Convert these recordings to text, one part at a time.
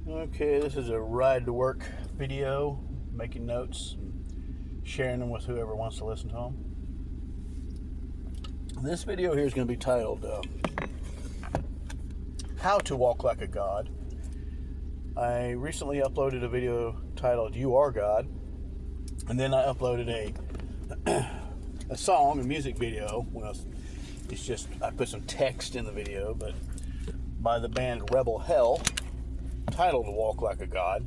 Okay, this is a ride to work video, making notes, and sharing them with whoever wants to listen to them. This video here is going to be titled How to Walk Like a God. I recently uploaded a video titled You Are God, and then I uploaded a song, a music video. Well, it's just, I put some text in the video, but by the band Rebel Hell, titled Walk Like a God.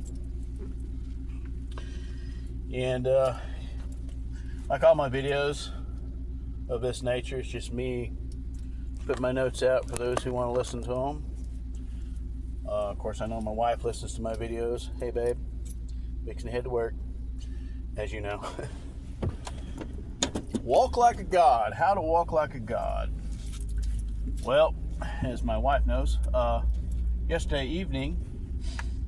And like all my videos of this nature, it's just me put my notes out for those who want to listen to them. Of course, I know my wife listens to my videos. Hey babe, fixing to head to work, as you know. Walk like a God. How to walk like a God. Well, as my wife knows, yesterday evening,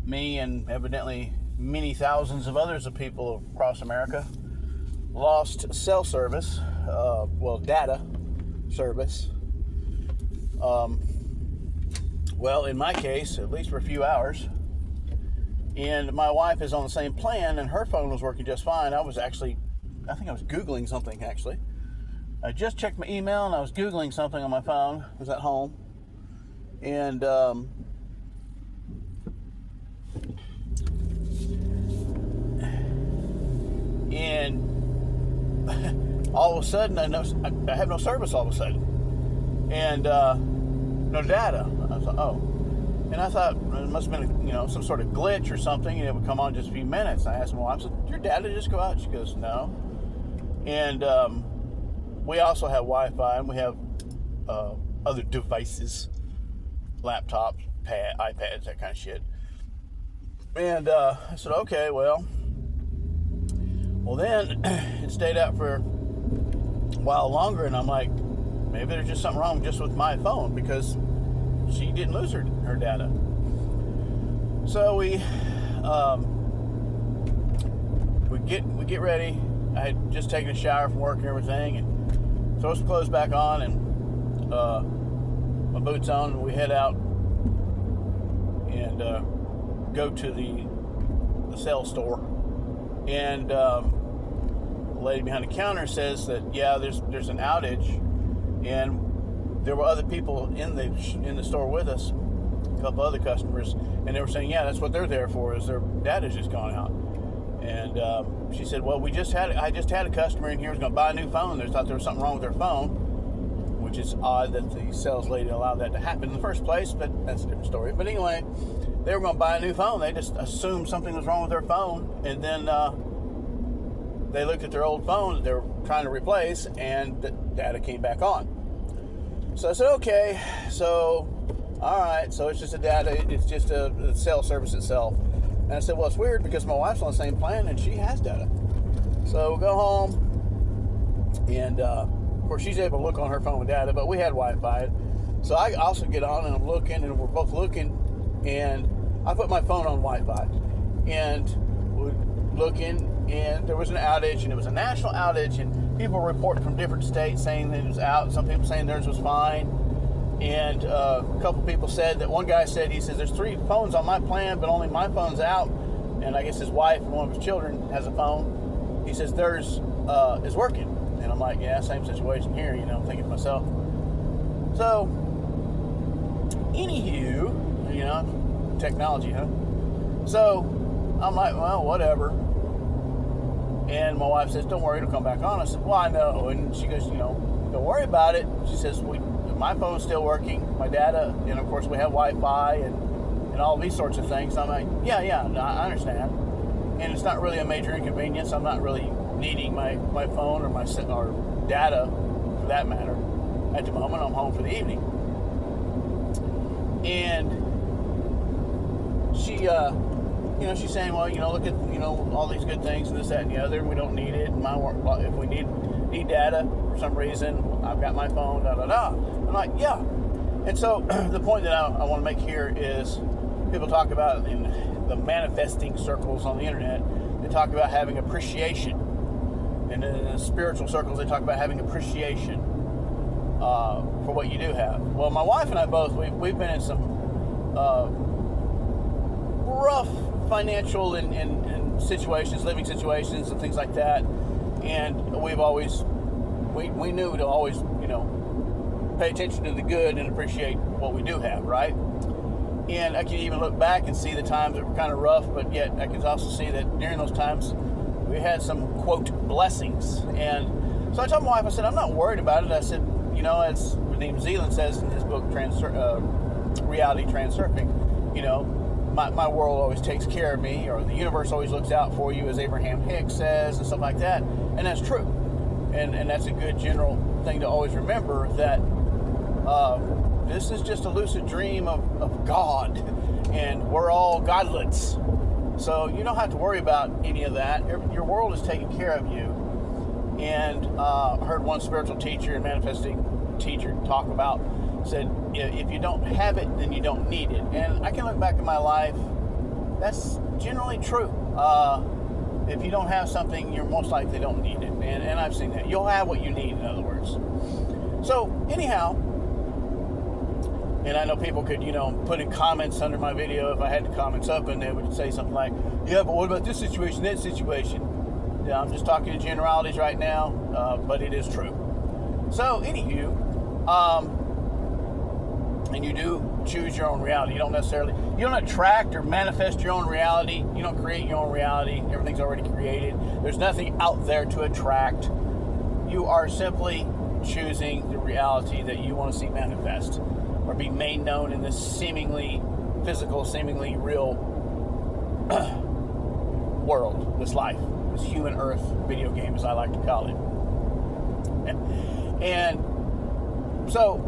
me and evidently many thousands of others of people across America lost cell service, data service. Well, in my case, at least for a few hours. And my wife is on the same plan, and her phone was working just fine. I think I was Googling something, actually. I just checked my email, and I was Googling something on my phone. I was at home. And all of a sudden, I have no service all of a sudden. And no data. I thought, oh. And I thought it must have been, some sort of glitch or something, and it would come on just a few minutes. I asked my wife, I said, "Did your data just go out?" She goes, "No." And we also have Wi-Fi, and we have other devices, laptops, iPads, that kind of shit. And I said, okay, well, then it stayed out for a while longer, and I'm like, maybe there's just something wrong just with my phone, because she didn't lose her data. So we get ready. I had just taken a shower from work and everything, and throw some clothes back on, and my boots on, and we head out and go to the cell store. And the lady behind the counter says that, yeah, there's an outage, and there were other people in the store with us, a couple other customers, and they were saying, yeah, that's what they're there for, is their data's just gone out. And she said, well, I just had a customer in here who's going to buy a new phone. They thought there was something wrong with their phone, which is odd that the sales lady allowed that to happen in the first place, but that's a different story. But anyway, they were going to buy a new phone. They just assumed something was wrong with their phone, and then they looked at their old phone that they were trying to replace, and the data came back on. So I said, okay, so, all right, so it's just it's just a cell service itself. And I said, well, it's weird because my wife's on the same plan and she has data. So we'll go home, and of course she's able to look on her phone with data, but we had Wi-Fi. So I also get on, and I'm looking, and we're both looking, and I put my phone on Wi-Fi, and we're looking, and there was an outage, and it was a national outage, and people reporting from different states saying that it was out. Some people saying theirs was fine. And a couple people said that, one guy said, he says, there's 3 phones on my plan, but only my phone's out. And I guess his wife and one of his children has a phone. He says theirs is working. And I'm like, yeah, same situation here, I'm thinking to myself. So, anywho, technology, huh? So, I'm like, well, whatever. And my wife says, don't worry, it'll come back on. I said, well, I know. And she goes, don't worry about it. She says, my phone's still working, my data, and of course we have Wi-Fi and all these sorts of things. So I'm like, yeah, no, I understand. And it's not really a major inconvenience. I'm not really needing my phone or or data, for that matter, at the moment. I'm home for the evening. And she, she's saying, well, look at, all these good things and this, that, and the other. We don't need it. If we need data for some reason, I've got my phone, I'm like, yeah. And so the point that I want to make here is, people talk about in the manifesting circles on the internet, they talk about having appreciation. And in the spiritual circles, they talk about having appreciation for what you do have. Well, my wife and I both, we've been in some rough financial and situations, living situations and things like that. And we've always, we knew to always, pay attention to the good and appreciate what we do have, right? And I can even look back and see the times that were kind of rough, but yet I can also see that during those times we had some, quote, blessings. And so I told my wife, I said, I'm not worried about it. I said, as Nadim Zeeland says in his book, Reality Transurfing, my world always takes care of me, or the universe always looks out for you, as Abraham Hicks says, and stuff like that. And that's true. And that's a good general thing to always remember, that this is just a lucid dream of God, and we're all godlets. So you don't have to worry about any of that. Your world is taking care of you. And I heard one spiritual teacher and manifesting teacher said, if you don't have it, then you don't need it. And I can look back at my life, that's generally true. If you don't have something, you're most likely don't need it. And I've seen that. You'll have what you need, in other words. So anyhow, and I know people could, put in comments under my video if I had the comments up, and they would say something like, yeah, but what about this situation, that situation? Yeah, I'm just talking in generalities right now, but it is true. So, anywho, and you do choose your own reality. You don't attract or manifest your own reality. You don't create your own reality. Everything's already created. There's nothing out there to attract. You are simply choosing the reality that you want to see manifest, or be made known in this seemingly physical, seemingly real world, this life, this human earth video game, as I like to call it. And so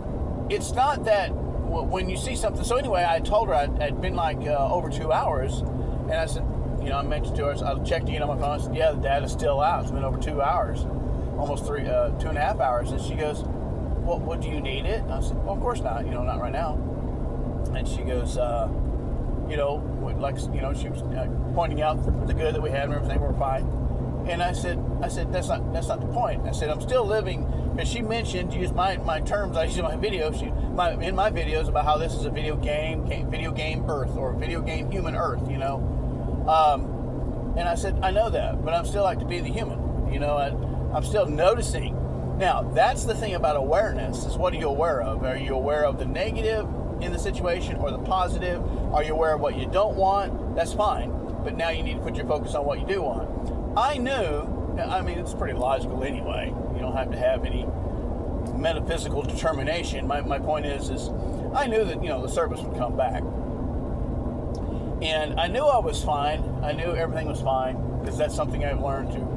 it's not that when you see something. So anyway, I told her I'd been like over 2 hours, and I said, I mentioned to her, I checked in on my phone. I said, yeah, the data's still out. It's been over 2 hours, almost 2.5 hours. And she goes, well, do you need it? And I said, well, of course not, not right now. And she goes, she was pointing out the good that we had and everything, we're fine. And I said, that's not the point. I said, I'm still living, because she mentioned, used my terms I use in my videos, in my videos about how this is a video game Earth, or video game human Earth, and I said, I know that, but I'm still like to be the human, I'm still noticing. Now, that's the thing about awareness, is what are you aware of? Are you aware of the negative in the situation, or the positive? Are you aware of what you don't want? That's fine, but now you need to put your focus on what you do want. I knew, it's pretty logical anyway. You don't have to have any metaphysical determination. My point is I knew that, the service would come back. And I knew I was fine. I knew everything was fine, because that's something I've learned through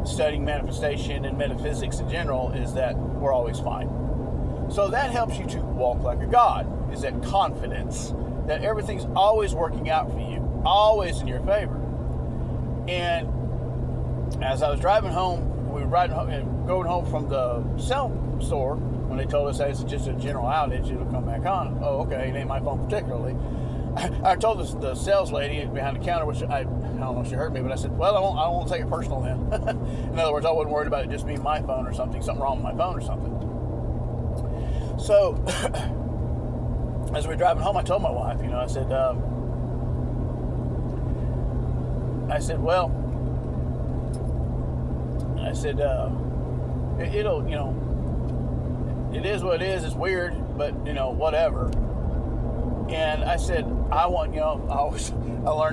studying manifestation and metaphysics in general, is that we're always fine. So that helps you to walk like a god, is that confidence that everything's always working out for you, always in your favor. And as I was driving home, we were going home from the cell store, when they told us that it's just a general outage, it'll come back on. Oh, okay, it ain't my phone particularly. I told the sales lady behind the counter, which I don't know if she heard me, but I said, well, I won't take it personal then. In other words, I wasn't worried about it just being my phone or something wrong with my phone or something. So, as we were driving home, I told my wife, I said, it'll, it is what it is, it's weird, but, whatever. And I said, I learned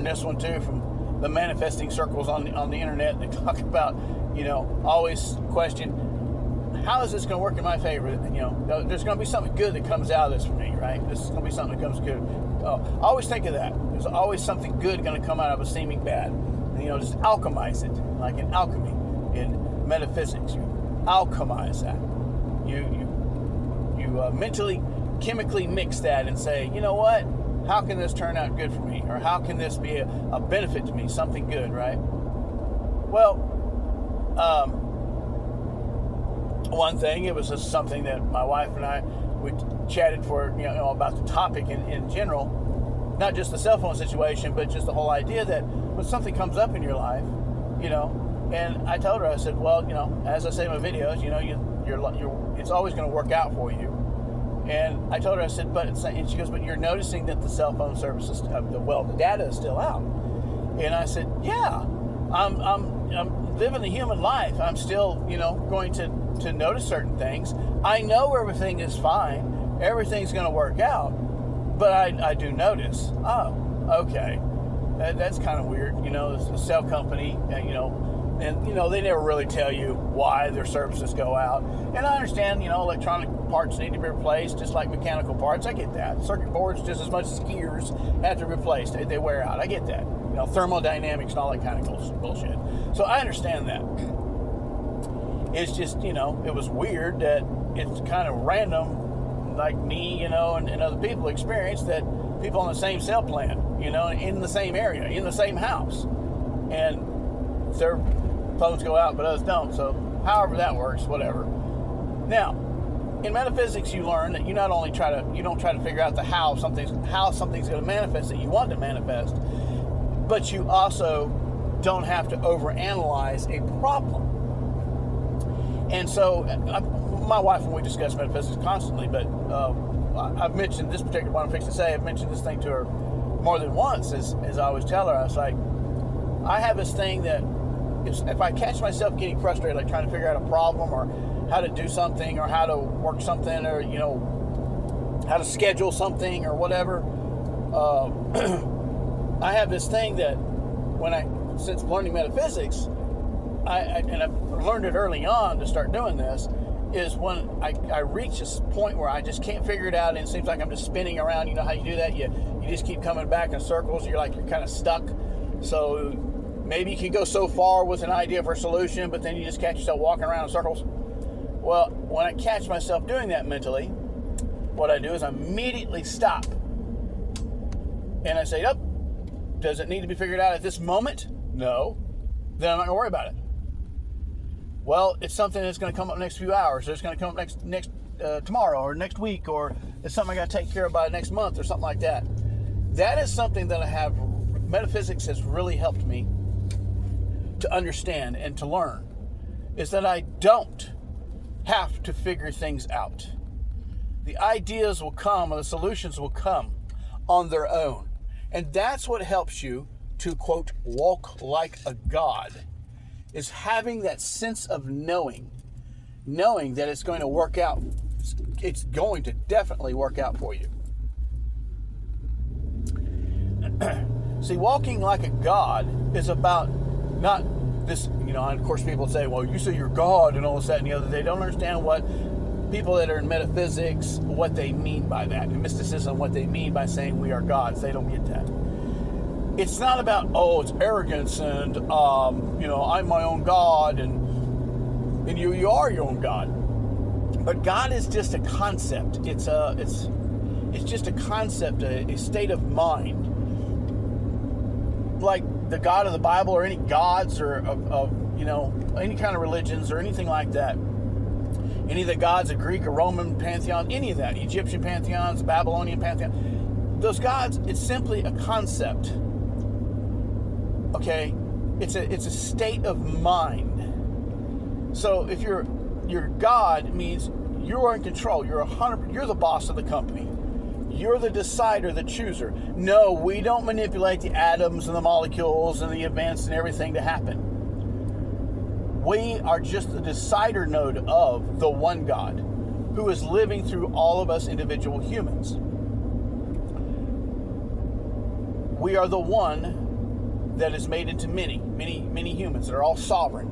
this one too from the manifesting circles on the internet. They talk about, always question, how is this going to work in my favor? There's going to be something good that comes out of this for me, right? This is going to be something that comes good. Always think of that. There's always something good going to come out of a seeming bad. And, just alchemize it, like in alchemy, in metaphysics. You alchemize that. You mentally, chemically mix that and say, you know what? How can this turn out good for me? Or how can this be a benefit to me? Something good, right? Well, one thing, it was just something that my wife and I, we chatted for, about the topic in general, not just the cell phone situation, but just the whole idea that when something comes up in your life, and I told her, I said, well, as I say in my videos, it's always going to work out for you. And I told her, I said, and she goes, but you're noticing that the cell phone services, the data is still out. And I said, yeah, I'm living the human life. I'm still, going to notice certain things. I know everything is fine. Everything's going to work out. But I do notice, okay, that's kind of weird. It's a cell company, and they never really tell you why their services go out. And I understand, electronic parts need to be replaced, just like mechanical parts. I get that. Circuit boards, just as much as gears, have to be replaced. They wear out. I get that. Thermodynamics and all that kind of bullshit. So I understand that. It's just, it was weird that it's kind of random, like me, and other people experience that people on the same cell plan, in the same area, in the same house. And their phones go out, but others don't. So however that works, whatever. Now, in metaphysics, you learn that you not only you don't try to figure out how something's going to manifest that you want to manifest, but you also don't have to overanalyze a problem. And so, my wife and we discuss metaphysics constantly, but I've mentioned this particular one I'm fixing to say. I've mentioned this thing to her more than once, as I always tell her. I was like, I have this thing that if I catch myself getting frustrated, like trying to figure out a problem or how to do something or how to work something or, how to schedule something or whatever, I have this thing that since learning metaphysics, and I've learned it early on to start doing this, is when I reach this point where I just can't figure it out and it seems like I'm just spinning around. You know how you do that? You just keep coming back in circles. You're kind of stuck. So maybe you can go so far with an idea for a solution, but then you just catch yourself walking around in circles. Well, when I catch myself doing that mentally, what I do is I immediately stop. And I say, does it need to be figured out at this moment? No. Then I'm not going to worry about it. Well, it's something that's going to come up next few hours, or it's going to come up next tomorrow, or next week, or it's something I got to take care of by next month, or something like that. That is something that metaphysics has really helped me to understand and to learn, is that I don't have to figure things out. The ideas will come, or the solutions will come on their own. And that's what helps you to, quote, walk like a god, is having that sense of knowing that it's going to work out. It's going to definitely work out for you. See, walking like a god is about not this, and of course people say, well, you say you're God and all this, that, and the other. They don't understand what people that are in metaphysics, what they mean by that. In mysticism, what they mean by saying we are gods. They don't get that. It's not about, it's arrogance and, I'm my own God and you are your own God. But God is just a concept. It's just a concept, a state of mind. Like the God of the Bible or any gods or of any kind of religions or anything like that. Any of the gods of Greek or Roman pantheon, any of that, Egyptian pantheons, Babylonian pantheon. Those gods, it's simply a concept. Okay, it's a state of mind. So if your God means you are in control, you're the boss of the company. You're the decider, the chooser. No, we don't manipulate the atoms and the molecules and the events and everything to happen. We are just the decider node of the one God who is living through all of us individual humans. We are the one that is made into many humans that are all sovereign.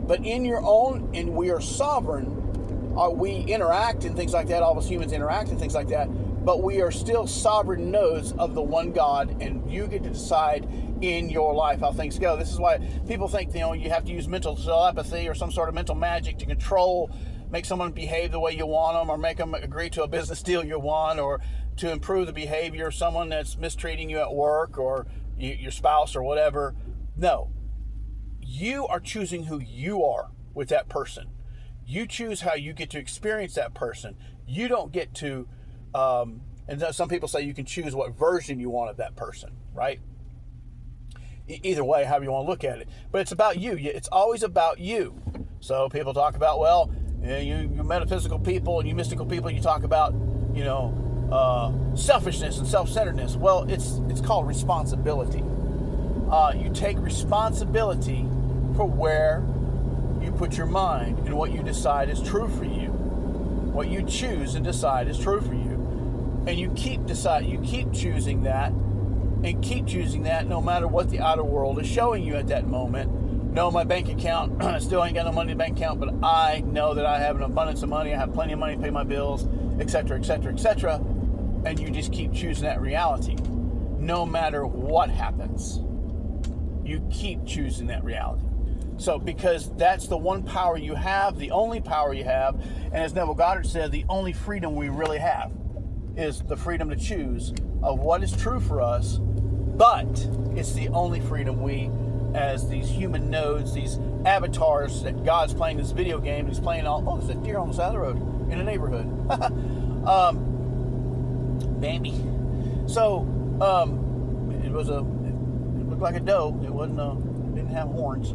But and we are sovereign, we interact and things like that, all of us humans interact and things like that, but we are still sovereign nodes of the one God, and you get to decide in your life how things go. This is why people think, you have to use mental telepathy or some sort of mental magic to make someone behave the way you want them, or make them agree to a business deal you want, or to improve the behavior of someone that's mistreating you at work, or your spouse or whatever. No. You are choosing who you are with that person. You choose how you get to experience that person. You don't get to, and some people say you can choose what version you want of that person, right? Either way, however you want to look at it. But it's about you. It's always about you. So people talk about, you metaphysical people and you mystical people, you talk about selfishness and self-centeredness. Well, it's called responsibility. You take responsibility for where you put your mind and what you decide is true for you. What you choose and decide is true for you. And you keep choosing that, and keep choosing that no matter what the outer world is showing you at that moment. No, my bank account, still ain't got no money in the bank account, but I know that I have an abundance of money. I have plenty of money to pay my bills, etc., etc., etc. And you just keep choosing that reality. No matter what happens, you keep choosing that reality. So, because that's the one power you have, the only power you have, and as Neville Goddard said, the only freedom we really have is the freedom to choose of what is true for us, but it's the only freedom we, as these human nodes, these avatars that God's playing this video game, he's playing there's a deer on the side of the road in the neighborhood. Bambi. So, it looked like a doe. It didn't have horns.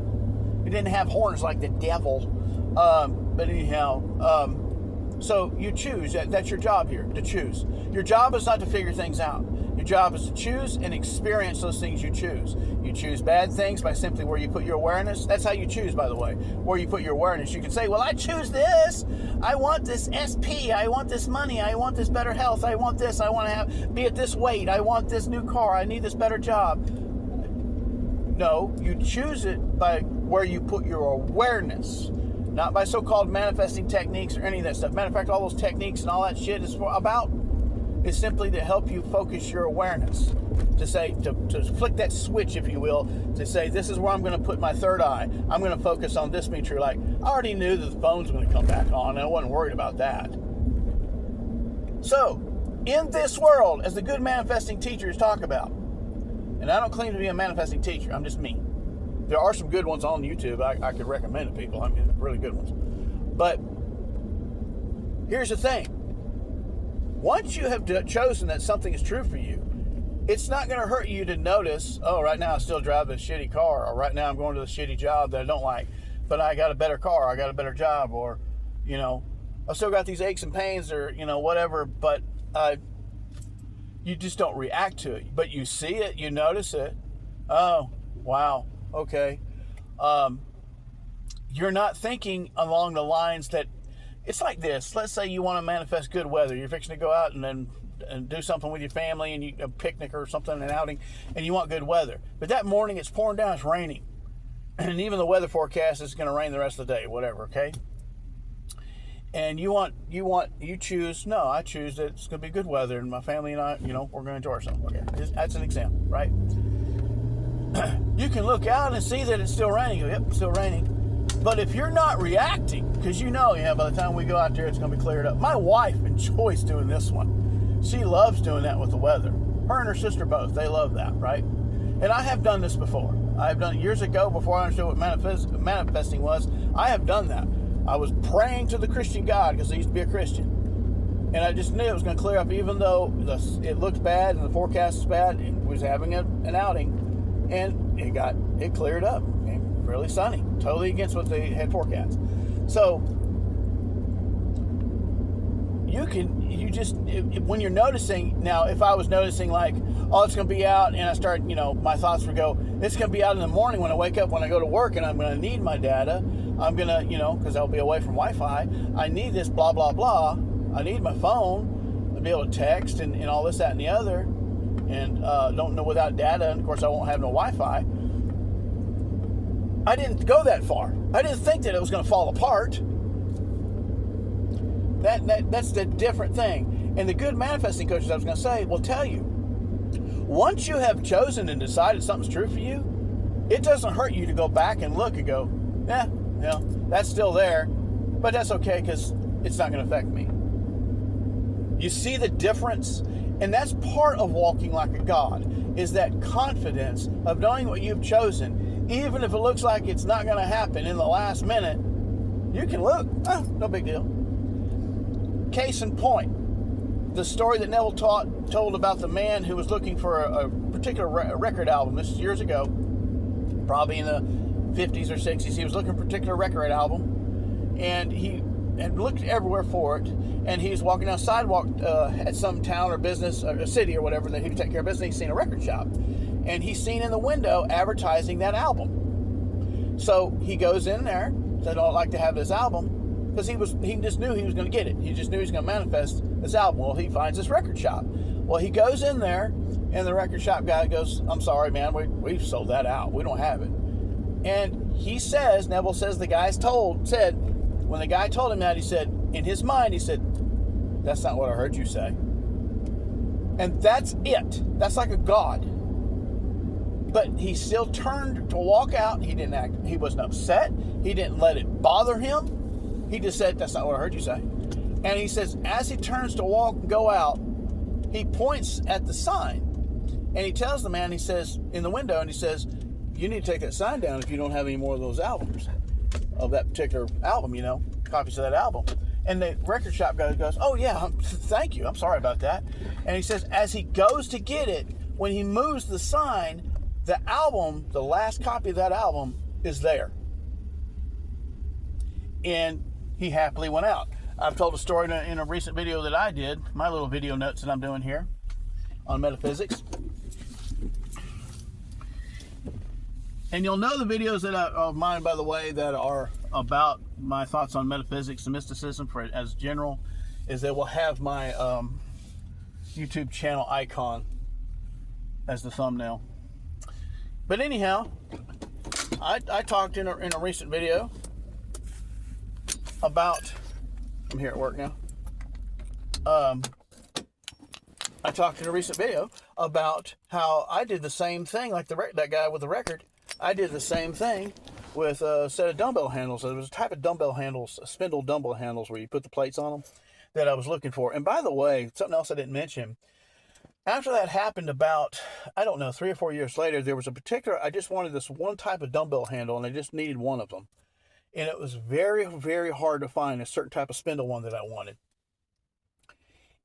It didn't have horns like the devil. But anyhow, so you choose. That's your job here, to choose. Your job is not to figure things out. Your job is to choose and experience those things you choose. You choose bad things by simply where you put your awareness. That's how you choose, by the way, where you put your awareness. You can say, well, I choose this. I want this SP. I want this money. I want this better health. I want this. I want to be at this weight. I want this new car. I need this better job. No, you choose it by where you put your awareness, not by so-called manifesting techniques or any of that stuff. Matter of fact, all those techniques and all that shit is simply to help you focus your awareness, to say, to flick that switch, if you will, to say, this is where I'm going to put my third eye. I'm going to focus on this being true. Like, I already knew that the phone's going to come back on, and I wasn't worried about that. So, in this world, as the good manifesting teachers talk about, and I don't claim to be a manifesting teacher, I'm just me. There are some good ones on YouTube I could recommend to people. I mean, really good ones. But here's the thing. Once you have chosen that something is true for you, it's not going to hurt you to notice, oh, right now I still drive this shitty car, or right now I'm going to the shitty job that I don't like, but I got a better car, I got a better job, or, I still got these aches and pains, or, whatever, but you just don't react to it. But you see it, you notice it. Oh, wow, okay. You're not thinking along the lines that, it's like this. Let's say you want to manifest good weather. You're fixing to go out and do something with your family, and a picnic or something, an outing, and you want good weather. But that morning it's pouring down, it's raining. And even the weather forecast is going to rain the rest of the day, whatever, okay? And I choose that it's going to be good weather, and my family and I, we're going to enjoy ourselves. Okay, that's an example, right? You can look out and see that it's still raining. You go, yep, it's still raining. But if you're not reacting, because by the time we go out there, it's going to be cleared up. My wife enjoys doing this one. She loves doing that with the weather. Her and her sister both, they love that, right? And I have done this before. I have done it years ago, before I understood what manifesting was. I have done that. I was praying to the Christian God, because I used to be a Christian. And I just knew it was going to clear up, even though it looked bad and the forecast was bad, and was having an outing. And it cleared up. Really sunny, totally against what they had forecast. So when you're noticing, now if I was noticing like, oh, it's going to be out, and I start, my thoughts would go, it's going to be out in the morning when I wake up, when I go to work, and I'm going to need my data. I'm going to, because I'll be away from Wi-Fi. I need this blah, blah, blah. I need my phone to be able to text and all this, that, and the other. And don't know without data, and of course I won't have no Wi-Fi. I didn't go that far. I didn't think that it was going to fall apart. That's the different thing. And the good manifesting coaches, I was going to say, will tell you, once you have chosen and decided something's true for you, it doesn't hurt you to go back and look and go, that's still there, but that's okay, because it's not going to affect me. You see the difference? And that's part of walking like a God, is that confidence of knowing what you've chosen. Even if it looks like it's not going to happen in the last minute, you can look, no big deal. Case in point, the story that Neville told about the man who was looking for a particular record album. This is years ago, probably in the 50s or 60s. He was looking for a particular record album, and he and looked everywhere for it. And he's walking down sidewalk at some town or business or a city or whatever that he could take care of business. He's seen a record shop, and he's seen in the window advertising that album. So he goes in there, said, "I'd like to have this album," because he just knew he was going to get it. He just knew he was going to manifest this album. Well, he finds this record shop. Well, he goes in there, and the record shop guy goes, "I'm sorry, man, we've sold that out. We don't have it." And he says, Neville says, the guy's said, when the guy told him that, he said, in his mind, he said, "That's not what I heard you say." And that's it. That's like a God. But he still turned to walk out. He didn't act. He wasn't upset. He didn't let it bother him. He just said, "That's not what I heard you say." And he says, as he turns to walk and go out, he points at the sign. And he tells the man, he says, in the window, and he says, "You need to take that sign down if you don't have any more of those albums, of that particular album, copies of that album." And the record shop guy goes, "Oh, yeah, thank you. I'm sorry about that." And he says, as he goes to get it, when he moves the sign, the album, the last copy of that album, is there. And he happily went out. I've told a story in a recent video that I did, my little video notes that I'm doing here on metaphysics. And you'll know the videos that of mine, by the way, that are about my thoughts on metaphysics and mysticism as general, is they will have my YouTube channel icon as the thumbnail. But anyhow, I talked in a recent video about, I'm here at work now. I talked in a recent video about how I did the same thing, like that guy with the record. I did the same thing with a set of dumbbell handles. There was a type of dumbbell handles, spindle dumbbell handles, where you put the plates on them, that I was looking for. And by the way, something else I didn't mention. After that happened about, 3 or 4 years later, there was I just wanted this one type of dumbbell handle, and I just needed one of them. And it was very, very hard to find a certain type of spindle one that I wanted.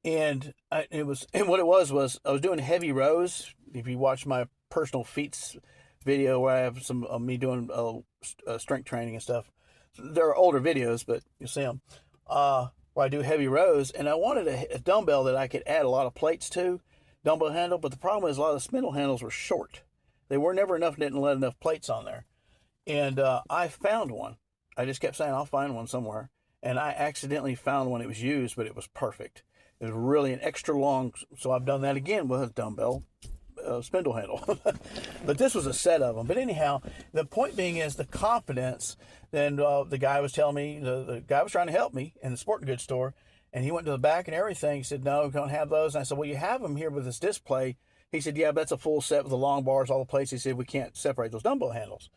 And what it was I was doing heavy rows. If you watch my personal feats video where I have some of me doing strength training and stuff, they're older videos, but you'll see them, where I do heavy rows, and I wanted a dumbbell that I could add a lot of plates to, dumbbell handle. But the problem is a lot of the spindle handles were short. They were never enough, didn't let enough plates on there. And I found one. I just kept saying, I'll find one somewhere. And I accidentally found one. It was used, but it was perfect. It was really an extra long, so I've done that again with a dumbbell spindle handle. But this was a set of them. But anyhow, the point being is the confidence. Then the guy was telling me, the guy was trying to help me in the sporting goods store, and he went to the back and everything. He said, "No, we don't have those." And I said, "Well, you have them here with this display." He said, "Yeah, but that's a full set with the long bars, all the plates." He said, "We can't separate those dumbbell handles."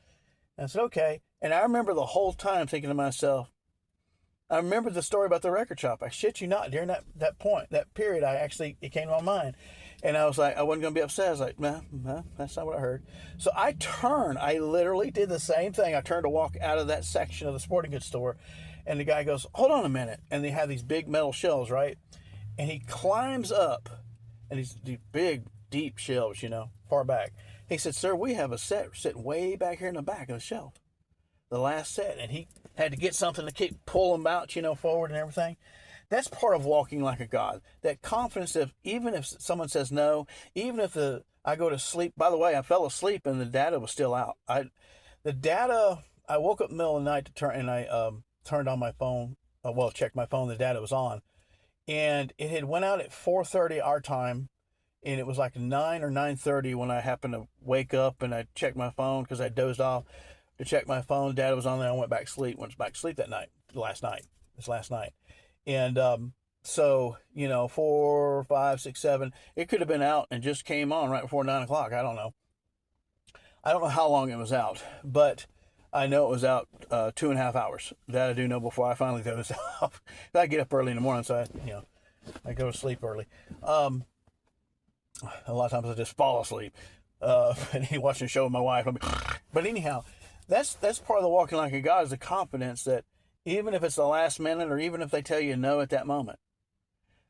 And I said, "Okay." And I remember the whole time thinking to myself, I remember the story about the record shop. I shit you not, during that period, it came to my mind. And I was like, I wasn't going to be upset. I was like, no, that's not what I heard. So I literally did the same thing. I turned to walk out of that section of the sporting goods store, and the guy goes, "Hold on a minute." And they have these big metal shelves, right? And he climbs up, and these big, deep shelves, far back. He said, "Sir, we have a set sitting way back here in the back of the shelf. The last set." And he had to get something to keep pulling them out, forward and everything. That's part of walking like a God. That confidence of, even if someone says no, even if I go to sleep. By the way, I fell asleep and the data was still out. I woke up in the middle of the night I turned on my phone. Checked my phone. The data was on, and it had went out at 4:30 our time, and it was like 9 or 9:30 when I happened to wake up, and I checked my phone because I dozed off to check my phone. Data was on there. I went back to sleep. Last night. And so 4, 5, 6, 7, it could have been out and just came on right before 9 o'clock. I don't know how long it was out, but I know it was out 2.5 hours. That I do know before I finally dozed off. I get up early in the morning, so I go to sleep early. A lot of times I just fall asleep and watching a show with my wife. But anyhow, that's part of the walking like a God, is the confidence that even if it's the last minute, or even if they tell you no at that moment,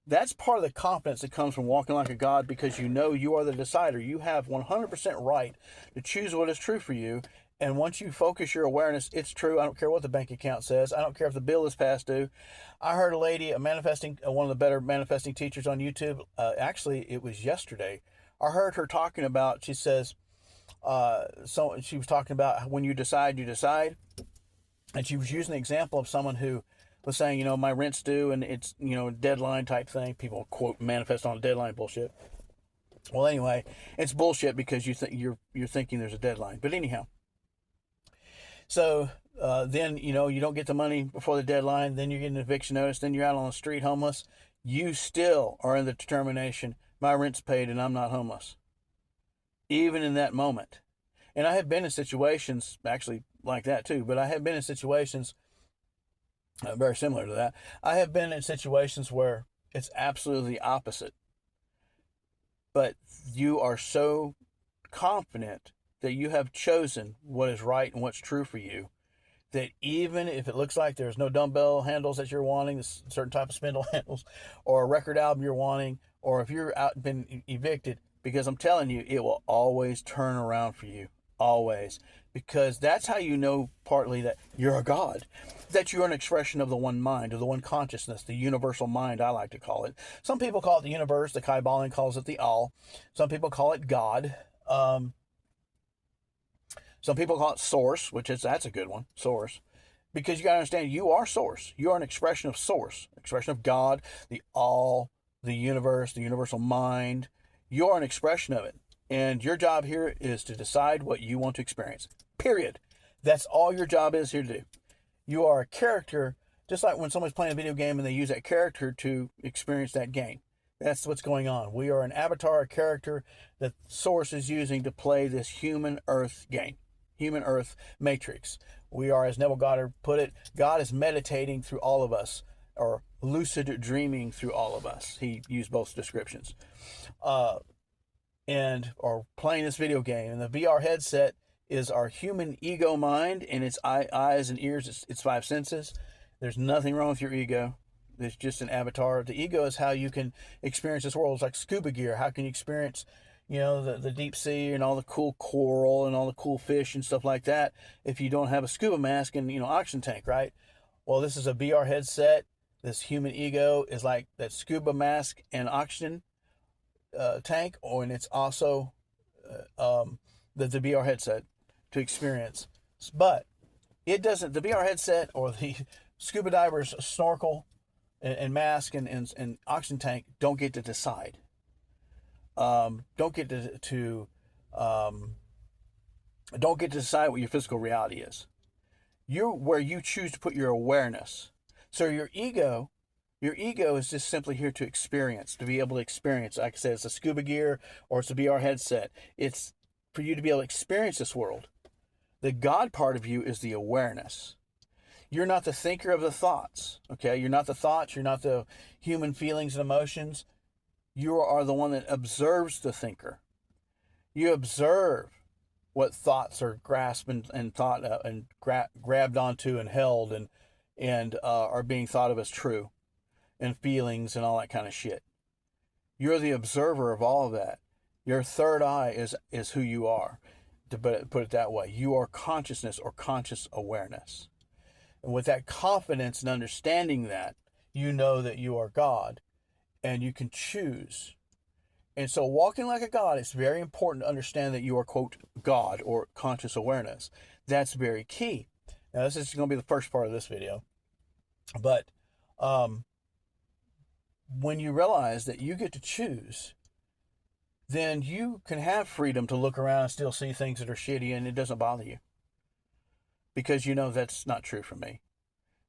that's part of the confidence that comes from walking like a God, because you are the decider. You have 100% right to choose what is true for you, And once you focus your awareness, it's true. I don't care what the bank account says. I don't care if the bill is past due. I heard a lady, one of the better manifesting teachers on YouTube. Actually, it was yesterday. I heard her talking about. She says, so she was talking about when you decide, and she was using the example of someone who was saying, my rent's due, and it's deadline type thing. People quote manifest on a deadline bullshit. Well, anyway, it's bullshit because you're thinking there's a deadline. But anyhow. So then, you don't get the money before the deadline. Then you get an eviction notice. Then you're out on the street homeless. You still are in the determination, my rent's paid and I'm not homeless. Even in that moment. And I have been in situations, actually like that too, but I have been in situations very similar to that. I have been in situations where it's absolutely the opposite. But you are so confident that you have chosen what is right and what's true for you, that even if it looks like there's no dumbbell handles that you're wanting, a certain type of spindle handles, or a record album you're wanting, or if you're been evicted, because I'm telling you, it will always turn around for you. Always. Because that's how you know partly that you're a God, that you're an expression of the one mind, or the one consciousness, the universal mind, I like to call it. Some people call it the universe, the Kybalion calls it the all. Some people call it God. Some people call it source, that's a good one, source. Because you got to understand, you are source. You are an expression of source, expression of God, the all, the universe, the universal mind. You are an expression of it. And your job here is to decide what you want to experience. Period. That's all your job is here to do. You are a character, just like when someone's playing a video game and they use that character to experience that game. That's what's going on. We are an avatar, a character that Source is using to play this human Earth game. Human Earth matrix. We are, as Neville Goddard put it, God is meditating through all of us, or lucid dreaming through all of us. He used both descriptions. Or playing this video game. And the VR headset is our human ego mind, and its eyes and ears, its five senses. There's nothing wrong with your ego. It's just an avatar. The ego is how you can experience this world. It's like scuba gear. How can you experience the deep sea and all the cool coral and all the cool fish and stuff like that if you don't have a scuba mask and, oxygen tank, right? Well, this is a VR headset. This human ego is like that scuba mask and oxygen tank, and it's also the VR headset to experience. But it doesn't, the VR headset or the scuba diver's snorkel and mask and oxygen tank don't get to decide. Don't get to decide what your physical reality is. You're where you choose to put your awareness. So your ego is just simply here to experience, to be able to experience. Like I said, it's a scuba gear or it's a VR headset. It's for you to be able to experience this world. The God part of you is the awareness. You're not the thinker of the thoughts, okay? You're not the thoughts. You're not the human feelings and emotions. You are the one that observes the thinker. You observe what thoughts are grasped and thought and grabbed onto and held and are being thought of as true, and feelings and all that kind of shit. You're the observer of all of that. Your third eye is who you are, to put it that way. You are consciousness or conscious awareness. And with that confidence and understanding that, you know that you are God. And you can choose. And so walking like a God, it's very important to understand that you are, quote, God or conscious awareness. That's very key. Now, this is going to be the first part of this video. But when you realize that you get to choose, then you can have freedom to look around and still see things that are shitty and it doesn't bother you. Because that's not true for me.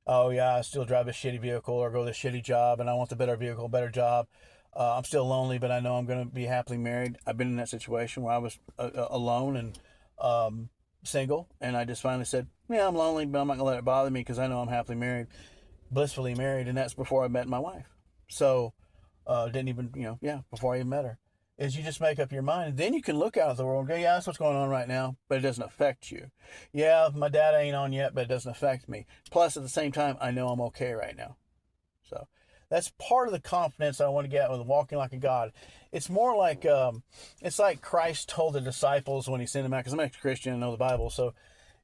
Oh, yeah, I still drive a shitty vehicle or go to a shitty job and I want the better vehicle, better job. I'm still lonely, but I know I'm going to be happily married. I've been in that situation where I was alone and single, and I just finally said, yeah, I'm lonely, but I'm not going to let it bother me because I know I'm happily married, blissfully married, and that's before I met my wife. So, didn't even, before I even met her. Is you just make up your mind, and then you can look out at the world and go, yeah, that's what's going on right now, but it doesn't affect you. Yeah, my data ain't on yet, but it doesn't affect me. Plus, at the same time, I know I'm okay right now. So that's part of the confidence I want to get with walking like a God. It's more like, it's like Christ told the disciples when he sent them out, because I'm a Christian and know the Bible, so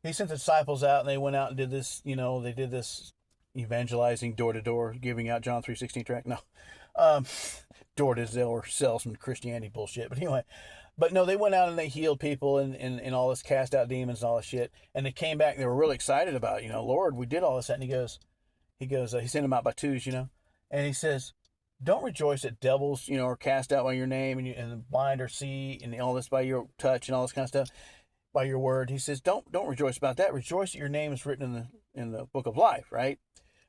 he sent the disciples out, and they went out and did this, they did this evangelizing door to door, giving out John 3:16 tract. No, door to door salesman Christianity bullshit. But anyway, but no, they went out and they healed people and all this, cast out demons and all this shit. And they came back and they were really excited about, Lord, we did all this. And he sent them out by twos, and he says, don't rejoice that devils, are cast out by your name and the blind are see and all this by your touch and all this kind of stuff, by your word. He says, don't rejoice about that. Rejoice that your name is written in the book of life, right?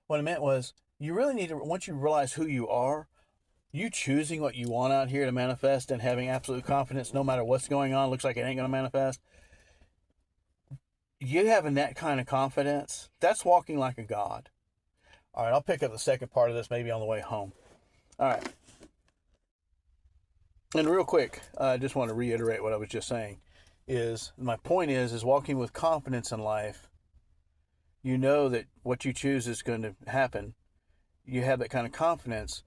What it meant was, you really need to, once you realize who you are, you choosing what you want out here to manifest and having absolute confidence no matter what's going on, looks like it ain't going to manifest. You having that kind of confidence, that's walking like a God. All right, I'll pick up the second part of this maybe on the way home. All right. And real quick, I just want to reiterate what I was just saying. My point is walking with confidence in life. You know that what you choose is going to happen. You have that kind of confidence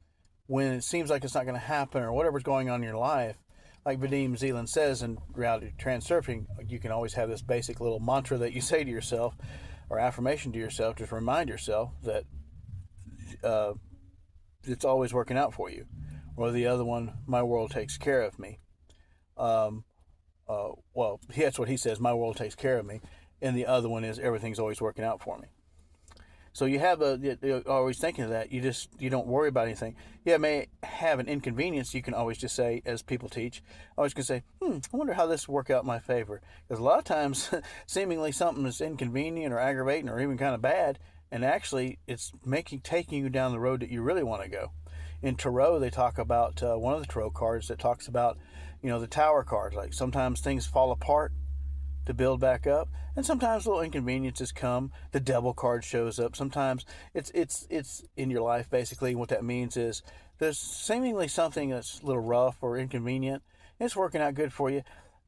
when it seems like it's not going to happen or whatever's going on in your life. Like Vadim Zeland says in Reality Transurfing, you can always have this basic little mantra that you say to yourself or affirmation to yourself to remind yourself that it's always working out for you. Or the other one, my world takes care of me. Well, that's what he says, my world takes care of me. And the other one is everything's always working out for me. So you have you're always thinking of that. You don't worry about anything. Yeah, it may have an inconvenience. You can always just say, as people teach, I always can say, I wonder how this will work out in my favor. Because a lot of times, seemingly something is inconvenient or aggravating or even kind of bad, and actually it's taking you down the road that you really want to go. In Tarot, they talk about one of the Tarot cards that talks about, the Tower card. Like sometimes things fall apart to build back up, and sometimes little inconveniences come. The Devil card shows up. Sometimes it's in your life. Basically, what that means is there's seemingly something that's a little rough or inconvenient. It's working out good for you,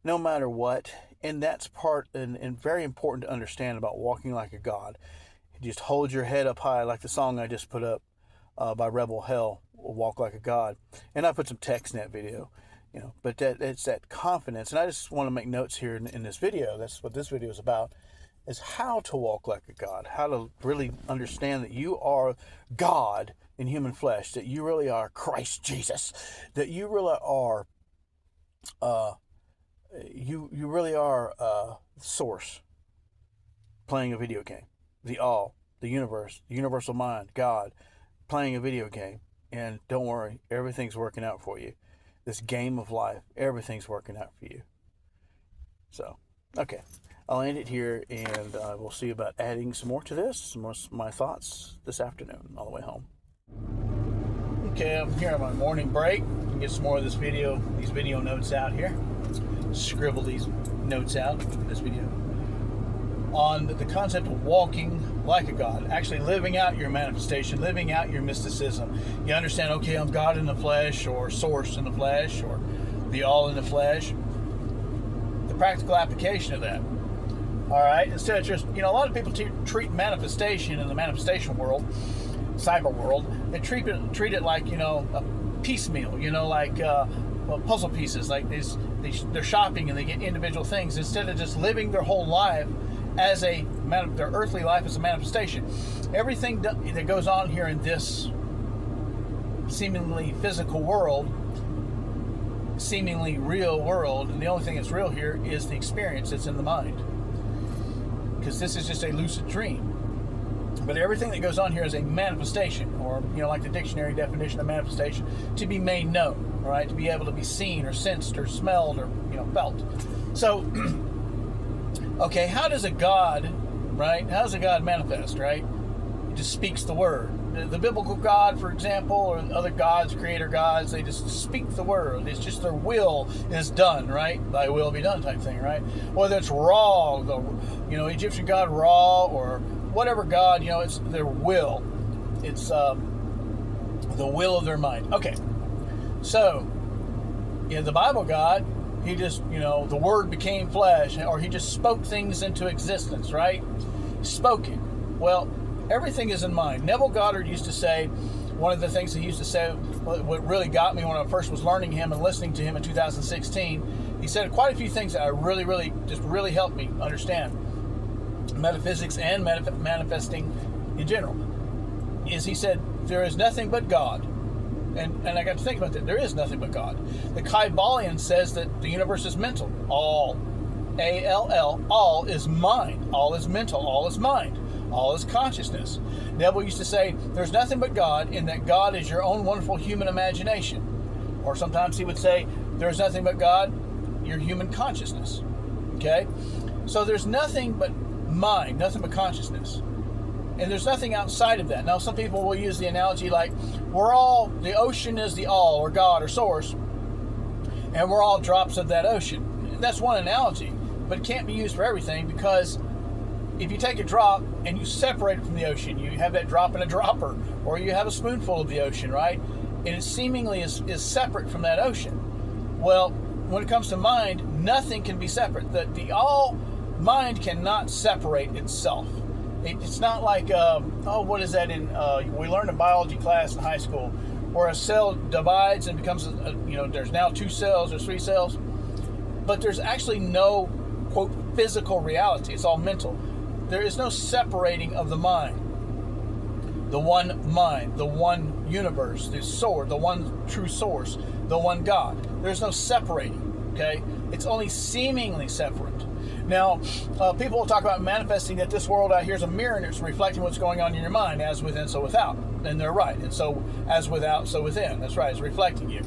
no matter what. And that's part and very important to understand about walking like a God. You just hold your head up high, like the song I just put up by Rebel Hell, Walk Like a God. And I put some text in that video. But it's that confidence. And I just want to make notes here in this video. That's what this video is about, is how to walk like a God, how to really understand that you are God in human flesh, that you really are Christ Jesus, that you really are, you really are source playing a video game, the all, the universe, the universal mind, God, playing a video game. And don't worry, everything's working out for you. This game of life, everything's working out for you. So, okay. I'll end it here, and we'll see about adding some more to this, some more my thoughts this afternoon on the way home. Okay, I'm here on my morning break. Get some more of these video notes out here. Scribble these notes out in this video on the concept of walking like a God, actually living out your manifestation, living out your mysticism. You understand, okay, I'm God in the flesh, or source in the flesh, or the all in the flesh. The practical application of that. All right, instead of just, a lot of people treat manifestation in the manifestation world, cyber world, they treat it like, a piecemeal, like puzzle pieces, like they're shopping and they get individual things instead of just living their whole life as their earthly life as a manifestation. Everything that goes on here in this seemingly physical world, seemingly real world, and the only thing that's real here is the experience that's in the mind. Because this is just a lucid dream. But everything that goes on here is a manifestation, or, like the dictionary definition of manifestation, to be made known, right? To be able to be seen or sensed or smelled or, felt. So, okay, how does a God, right? How does a God manifest, right? He just speaks the word. The biblical God, for example, or other gods, creator gods, they just speak the word. It's just their will is done, right? Thy will be done type thing, right? Whether it's Ra, the Egyptian god Ra, or whatever God, it's their will. It's the will of their mind. Okay, so the Bible God, he just, the word became flesh, or he just spoke things into existence, right? Spoken. Well, everything is in mind. Neville Goddard used to say, one of the things he used to say, what really got me when I first was learning him and listening to him in 2016, he said quite a few things that really helped me understand. metaphysics and manifesting in general, is he said, there is nothing but God. And I got to think about that. There is nothing but God. The Kybalion says that the universe is mental. All. A-L-L. All is mind. All is mental. All is mind. All is consciousness. Neville used to say, there's nothing but God, in that God is your own wonderful human imagination. Or sometimes he would say, there's nothing but God, your human consciousness. Okay? So there's nothing but mind, nothing but consciousness. And there's nothing outside of that. Now, some people will use the analogy like, the ocean is the all, or God, or source, and we're all drops of that ocean. That's one analogy, but it can't be used for everything, because if you take a drop and you separate it from the ocean, you have that drop in a dropper, or you have a spoonful of the ocean, right? And it seemingly is separate from that ocean. Well, when it comes to mind, nothing can be separate. The all mind cannot separate itself. It's not like, what is that we learned in biology class in high school, where a cell divides and becomes, there's now 2 cells, there's 3 cells, but there's actually no, quote, physical reality. It's all mental. There is no separating of the mind. The one mind, the one universe, the source, the one true source, the one God. There's no separating, okay? It's only seemingly separate. Now, people will talk about manifesting that this world out here is a mirror and it's reflecting what's going on in your mind, as within, so without. And they're right. And so, as without, so within. That's right. It's reflecting you.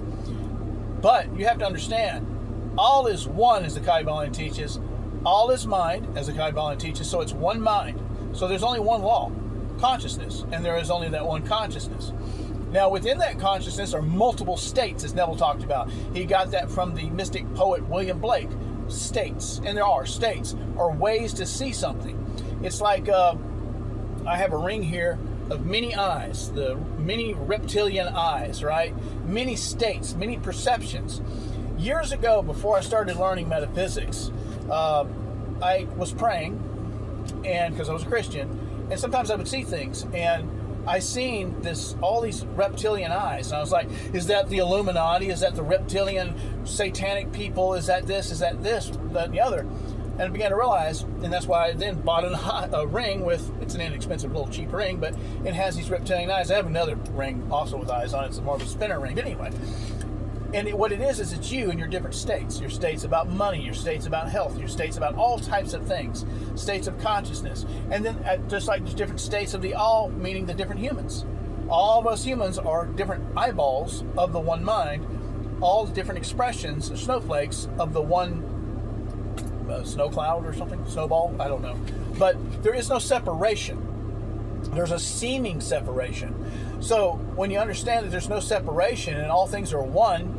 But you have to understand, all is one, as the Kybalion teaches. All is mind, as the Kybalion teaches. So it's one mind. So there's only one law, consciousness. And there is only that one consciousness. Now, within that consciousness are multiple states, as Neville talked about. He got that from the mystic poet William Blake. States, and there are states, or ways to see something. It's like I have a ring here of many eyes, the many reptilian eyes, right? Many states, many perceptions. Years ago, before I started learning metaphysics, I was praying, and because I was a Christian, and sometimes I would see things, and I seen all these reptilian eyes, and I was like, is that the Illuminati? Is that the reptilian satanic people? Is that this? Is that this? That and the other? And I began to realize, and that's why I then bought a ring with, it's an inexpensive little cheap ring, but it has these reptilian eyes. I have another ring also with eyes on it. It's more of a spinner ring. But anyway, and what it is it's you in your different states. Your states about money, your states about health, your states about all types of things, states of consciousness. And then just like there's different states of the all, meaning the different humans. All of us humans are different eyeballs of the one mind, all the different expressions, snowflakes of the one snow cloud or something, snowball, I don't know. But there is no separation. There's a seeming separation. So when you understand that there's no separation and all things are one,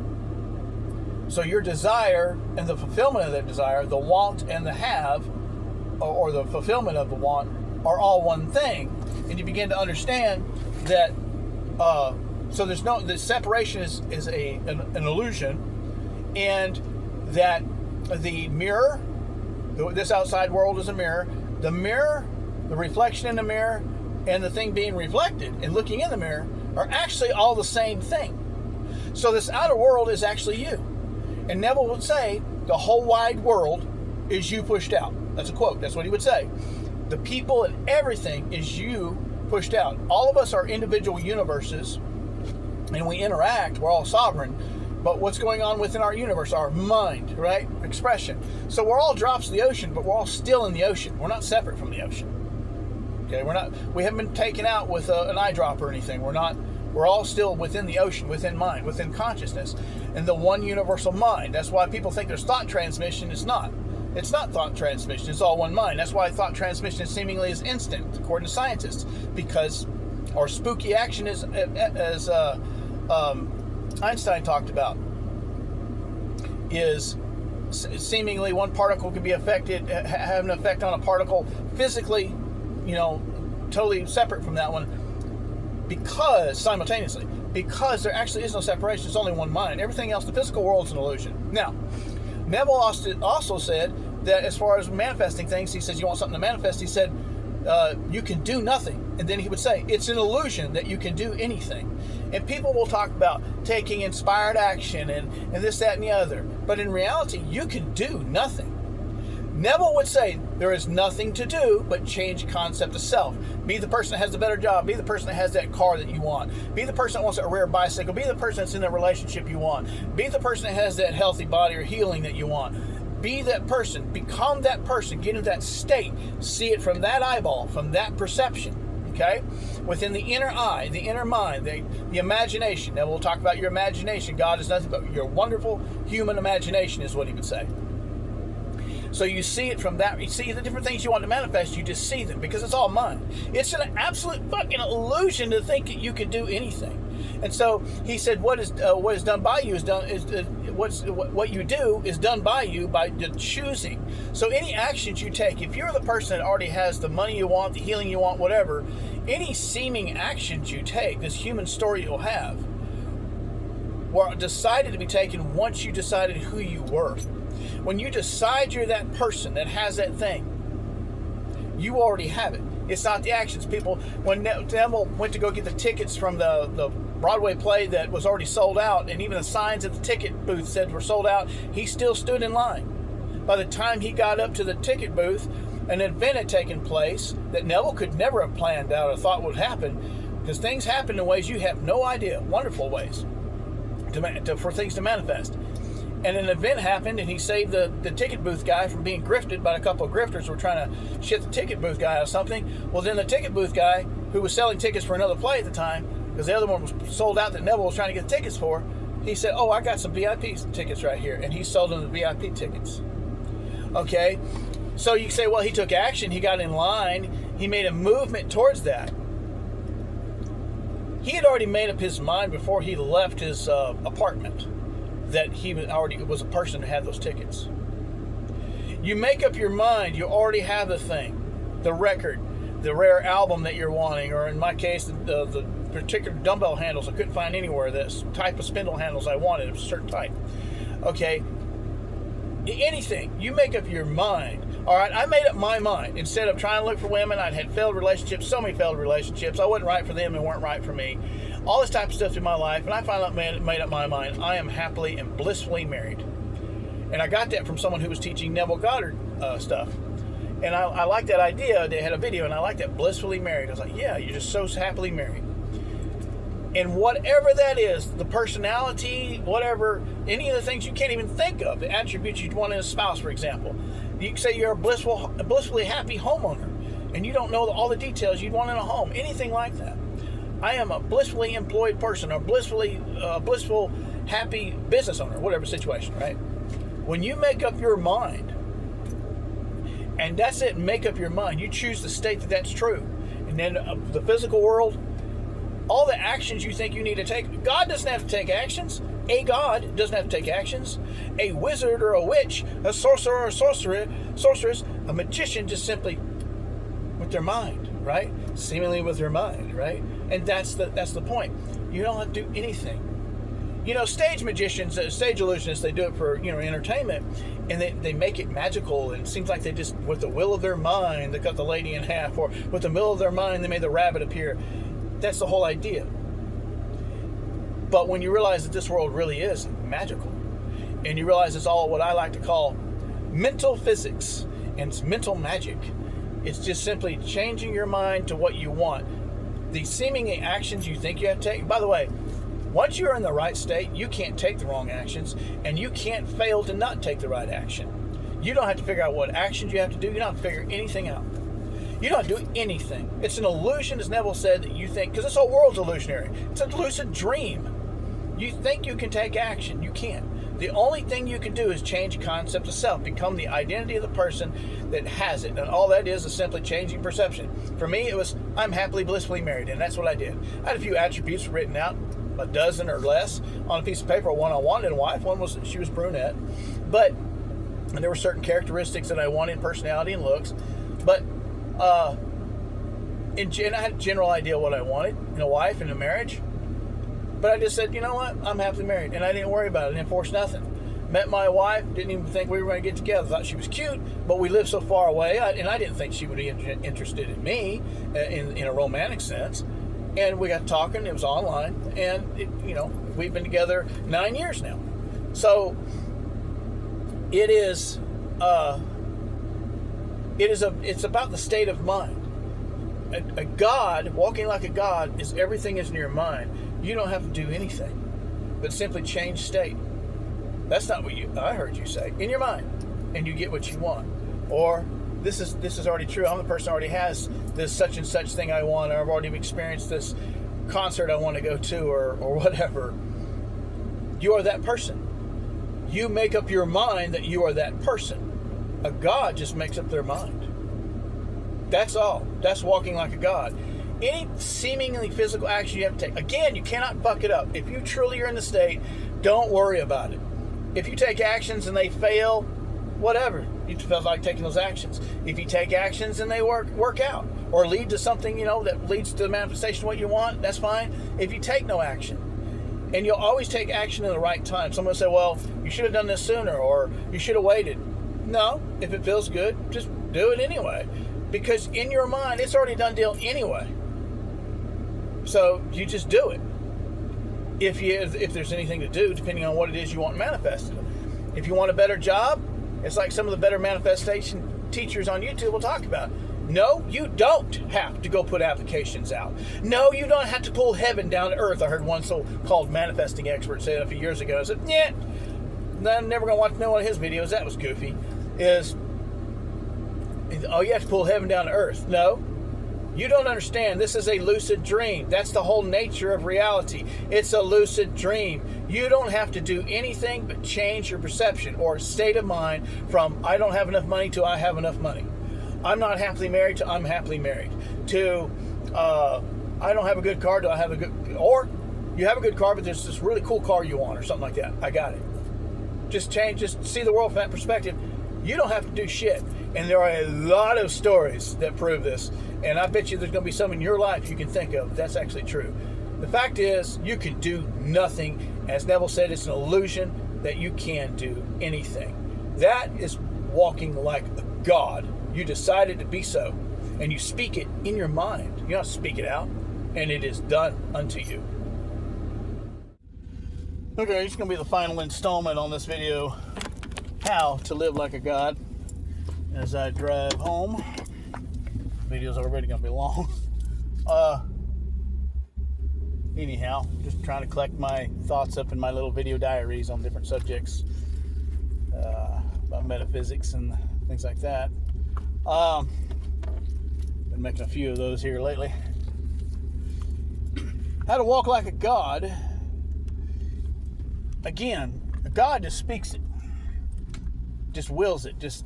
so your desire and the fulfillment of that desire, the want and the have, or the fulfillment of the want, are all one thing. And you begin to understand that, so there's no, the separation is an illusion, and that the mirror, this outside world is a mirror, the reflection in the mirror, and the thing being reflected and looking in the mirror are actually all the same thing. So this outer world is actually you. And Neville would say, the whole wide world is you pushed out. That's a quote. That's what he would say. The people and everything is you pushed out. All of us are individual universes, and we interact. We're all sovereign. But what's going on within our universe, our mind, right? Expression. So we're all drops of the ocean, but we're all still in the ocean. We're not separate from the ocean. Okay, we haven't been taken out with an eyedropper or anything. We're all still within the ocean, within mind, within consciousness, and the one universal mind. That's why people think there's thought transmission. It's not. It's not thought transmission. It's all one mind. That's why thought transmission seemingly is instant, according to scientists, because our spooky action is, as Einstein talked about, is seemingly one particle could be affected, have an effect on a particle physically, totally separate from that one, because there actually is no separation. It's only one mind. Everything else, the physical world, is an illusion. Now, Neville also said that as far as manifesting things, he says, you want something to manifest, he said, you can do nothing. And then he would say, it's an illusion that you can do anything. And people will talk about taking inspired action and this, that, and the other. But in reality, you can do nothing. Neville would say there is nothing to do but change concept of self. Be the person that has the better job. Be the person that has that car that you want. Be the person that wants a rare bicycle. Be the person that's in the relationship you want. Be the person that has that healthy body or healing that you want. Be that person. Become that person. Get into that state. See it from that eyeball, from that perception. Okay? Within the inner eye, the inner mind, the imagination. Now we'll talk about your imagination. God is nothing but your wonderful human imagination, is what he would say. So you see it from that. You see the different things you want to manifest. You just see them because it's all mind. It's an absolute fucking illusion to think that you can do anything. And so he said, what is done by you is done. What you do is done by you by the choosing. So any actions you take, if you're the person that already has the money you want, the healing you want, whatever, any seeming actions you take, this human story you'll have, were decided to be taken once you decided who you were. When you decide you're that person that has that thing, you already have it. It's not the actions. People, when Neville went to go get the tickets from the Broadway play that was already sold out, and even the signs at the ticket booth said were sold out, he still stood in line. By the time he got up to the ticket booth, an event had taken place that Neville could never have planned out or thought would happen, because things happen in ways you have no idea, wonderful ways for things to manifest. And an event happened, and he saved the ticket booth guy from being grifted by a couple of grifters who were trying to shit the ticket booth guy out of something. Well, then the ticket booth guy, who was selling tickets for another play at the time, because the other one was sold out that Neville was trying to get tickets for, he said, oh, I got some VIP tickets right here. And he sold them the VIP tickets. Okay? So you say, well, he took action. He got in line. He made a movement towards that. He had already made up his mind before he left his apartment that he already was a person who had those tickets. You make up your mind, you already have the thing, the record, the rare album that you're wanting, or in my case, the particular dumbbell handles I couldn't find anywhere, this type of spindle handles I wanted, a certain type. Okay, anything, you make up your mind. All right, I made up my mind. Instead of trying to look for women, I'd had failed relationships, so many failed relationships. I wasn't right for them and weren't right for me. All this type of stuff in my life, and I finally made up my mind. I am happily and blissfully married. And I got that from someone who was teaching Neville Goddard stuff. And I like that idea. They had a video, and I like that, blissfully married. I was like, yeah, you're just so happily married. And whatever that is, the personality, whatever, any of the things you can't even think of, the attributes you'd want in a spouse, for example. You can say you're a blissfully happy homeowner, and you don't know all the details you'd want in a home, anything like that. I am a blissfully employed person, or blissful, happy business owner, whatever situation, right? When you make up your mind, and that's it, make up your mind, you choose to state that that's true. And then the physical world, all the actions you think you need to take, God doesn't have to take actions. A God doesn't have to take actions. A wizard or a witch, a sorcerer or a sorceress, a magician, just simply with their mind, right? Seemingly with their mind, right? And that's the point. You don't have to do anything. You know, stage magicians, stage illusionists, they do it for, entertainment, and they make it magical, and it seems like they just, with the will of their mind, they cut the lady in half, or with the will of their mind, they made the rabbit appear. That's the whole idea. But when you realize that this world really is magical, and you realize it's all what I like to call mental physics, and it's mental magic, it's just simply changing your mind to what you want. The seeming actions you think you have to take, by the way, once you're in the right state, you can't take the wrong actions, and you can't fail to not take the right action. You don't have to figure out what actions you have to do. You don't have to figure anything out. You don't have to do anything. It's an illusion, as Neville said, that you think, because this whole world's illusionary. It's a lucid dream. You think you can take action. You can't. The only thing you can do is change the concept of self, become the identity of the person that has it. And all that is simply changing perception. For me, it was, I'm happily, blissfully married, and that's what I did. I had a few attributes written out, a dozen or less, on a piece of paper. One I wanted in a wife. One was she was brunette. And there were certain characteristics that I wanted in personality and looks. But I had a general idea what I wanted in a wife and a marriage. But I just said, you know what? I'm happily married. And I didn't worry about it. I didn't force nothing. Met my wife. Didn't even think we were going to get together. Thought she was cute. But we lived so far away. And I didn't think she would be interested in me in a romantic sense. And we got talking. It was online. And, we've been together 9 years now. So it is It's about the state of mind. A God, walking like a God, is everything is in your mind. You don't have to do anything, but simply change state. That's not what I heard you say. In your mind, and you get what you want. Or this is already true. I'm the person who already has this such and such thing I want, or I've already experienced this concert I want to go to, or whatever. You are that person. You make up your mind that you are that person. A God just makes up their mind. That's all. That's walking like a God. Any seemingly physical action you have to take, again, you cannot buck it up. If you truly are in the state, don't worry about it. If you take actions and they fail, whatever. You feel like taking those actions. If you take actions and they work out or lead to something, that leads to the manifestation of what you want, that's fine. If you take no action, and you'll always take action in the right time. Someone will say, well, you should have done this sooner, or you should have waited. No, if it feels good, just do it anyway. Because in your mind, it's already done deal anyway. So you just do it. If there's anything to do, depending on what it is you want manifested. If you want a better job, it's like some of the better manifestation teachers on YouTube will talk about. No, you don't have to go put applications out. No, you don't have to pull heaven down to earth. I heard one so-called manifesting expert say that a few years ago. I said, yeah, I'm never going to watch one of his videos. That was goofy. You have to pull heaven down to earth. No, you don't understand. This is a lucid dream. That's the whole nature of reality. It's a lucid dream. You don't have to do anything but change your perception or state of mind from I don't have enough money to I have enough money. I'm not happily married to I'm happily married. To I don't have a good car to I have a good, or you have a good car but there's this really cool car you want or something like that. I got it. Just see the world from that perspective. You don't have to do shit. And there are a lot of stories that prove this. And I bet you there's going to be some in your life you can think of. That's actually true. The fact is, you can do nothing. As Neville said, it's an illusion that you can do anything. That is walking like a God. You decided to be so. And you speak it in your mind. You don't speak it out. And it is done unto you. Okay, it's going to be the final installment on this video. How to live like a God. As I drive home. The video's already going to be long. Anyhow, just trying to collect my thoughts up in my little video diaries on different subjects. About metaphysics and things like that. Been making a few of those here lately. How to walk like a God. Again, a God just speaks it. Just wills it. Just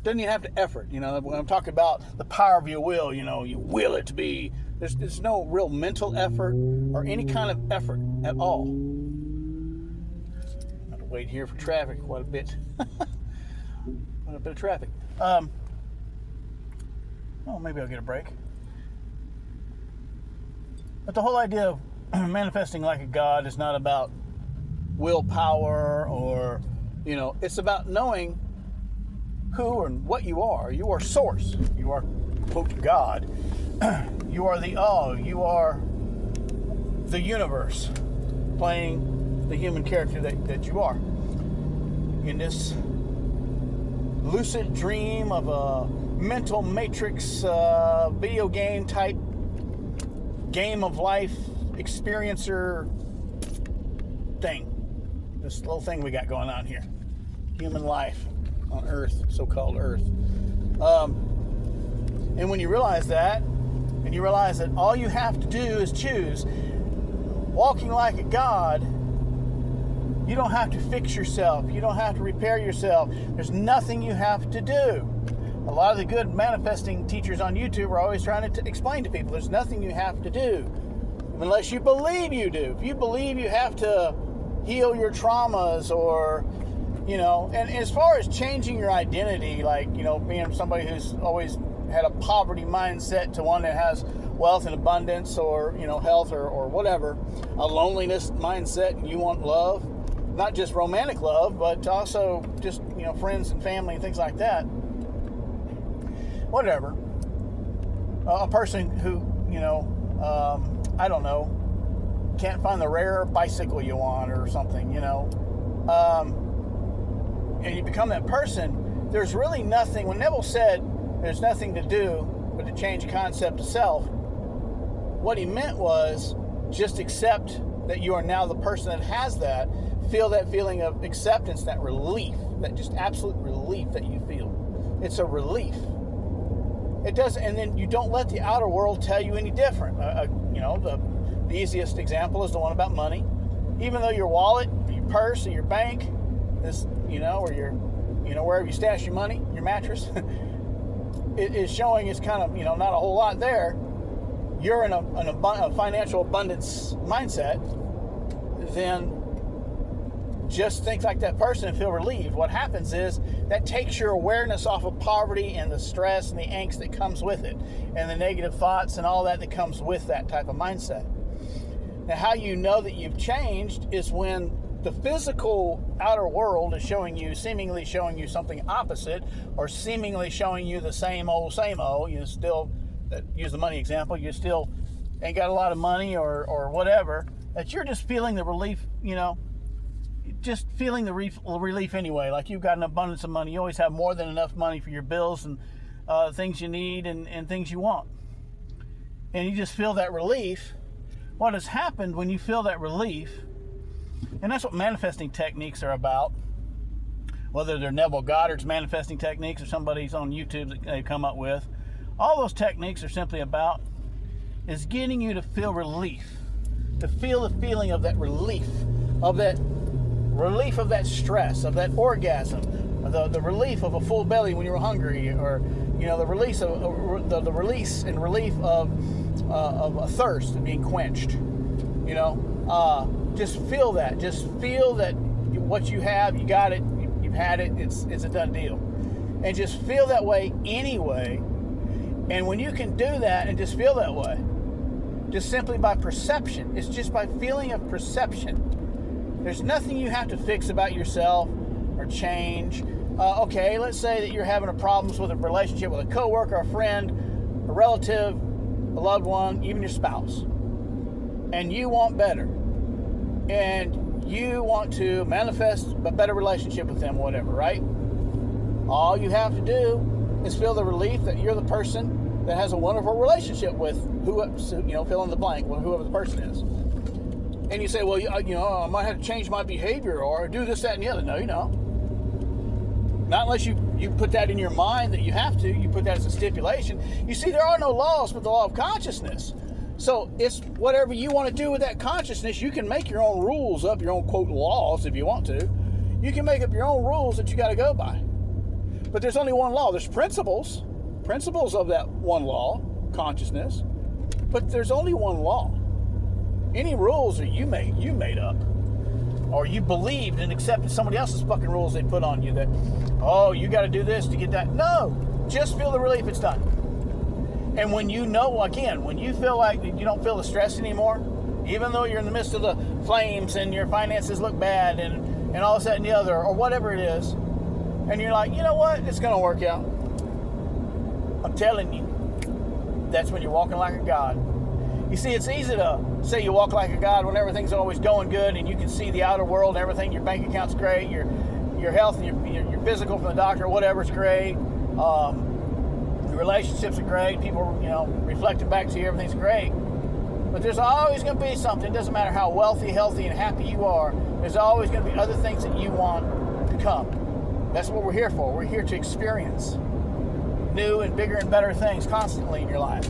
doesn't even have to effort. When I'm talking about the power of your will, you will it to be. There's no real mental effort or any kind of effort at all. I have to wait here for traffic quite a bit. Quite a bit of traffic. Maybe I'll get a break. But the whole idea of manifesting like a God is not about willpower or, it's about knowing who and what you are. You are source. You are, quote, God. You are the all. You are the universe playing the human character that you are. In this lucid dream of a mental matrix video game type game of life experiencer thing. This little thing we got going on here. Human life on Earth, so-called Earth. And when you realize that, and you realize that all you have to do is choose, walking like a God, you don't have to fix yourself. You don't have to repair yourself. There's nothing you have to do. A lot of the good manifesting teachers on YouTube are always trying to explain to people there's nothing you have to do unless you believe you do. If you believe you have to heal your traumas or, and as far as changing your identity, like, being somebody who's always had a poverty mindset to one that has wealth and abundance or, health or whatever, a loneliness mindset, and you want love, not just romantic love, but also just, friends and family and things like that. Whatever. A person who, I don't know, can't find the rare bicycle you want or something, and you become that person, there's really nothing, when Neville said there's nothing to do but to change the concept of self, what he meant was just accept that you are now the person that has that. Feel that feeling of acceptance, that relief, that just absolute relief that you feel. It's a relief. It doesn't, and then you don't let the outer world tell you any different. The easiest example is the one about money. Even though your wallet, your purse, or your bank is, or your, wherever you stash your money, your mattress, it is showing it's kind of, not a whole lot there. You're in a financial abundance mindset, then just think like that person and feel relieved. What happens is that takes your awareness off of poverty and the stress and the angst that comes with it, and the negative thoughts and all that comes with that type of mindset. Now, how you know that you've changed is when the physical outer world is seemingly showing you something opposite, or seemingly showing you the same old. You still, use the money example, you still ain't got a lot of money or whatever, that you're just feeling the relief, just feeling the relief anyway. Like you've got an abundance of money. You always have more than enough money for your bills and things you need and things you want. And you just feel that relief. What has happened when you feel that relief, and that's what manifesting techniques are about, whether they're Neville Goddard's manifesting techniques or somebody's on YouTube that they've come up with, all those techniques are simply about is getting you to feel relief, to feel the feeling of that relief of that stress, of that orgasm, the relief of a full belly when you're hungry, or the release of the release and relief of a thirst being quenched. Just feel that. Just feel that what you have, you got it, you've had it, it's a done deal. And just feel that way anyway. And when you can do that and just feel that way, just simply by perception, it's just by feeling of perception. There's nothing you have to fix about yourself or change. Okay, let's say that you're having problems with a relationship with a coworker, a friend, a relative, a loved one, even your spouse. And you want better. And you want to manifest a better relationship with them, whatever, right? All you have to do is feel the relief that you're the person that has a wonderful relationship with fill in the blank, whoever the person is. And you say, well, I might have to change my behavior or do this, that, and the other. No, you don't. Not unless you put that in your mind that you have to. You put that as a stipulation. You see, there are no laws but the law of consciousness. So it's whatever you want to do with that consciousness. You can make your own rules up, your own, quote, laws if you want to. You can make up your own rules that you got to go by. But there's only one law. There's principles of that one law, consciousness. But there's only one law. Any rules that you made up, or you believed and accepted somebody else's fucking rules they put on you that, you got to do this to get that. No, just feel the relief it's done. And when when you feel like you don't feel the stress anymore, even though you're in the midst of the flames and your finances look bad and all this, that, and the other, or whatever it is, and you're like, you know what, it's going to work out. I'm telling you, that's when you're walking like a god. You see, it's easy to say you walk like a god when everything's always going good and you can see the outer world and everything. Your bank account's great, your health and your physical from the doctor, whatever's great. Your relationships are great. People, reflecting back to you, everything's great. But there's always going to be something. It doesn't matter how wealthy, healthy, and happy you are. There's always going to be other things that you want to come. That's what we're here for. We're here to experience new and bigger and better things constantly in your life.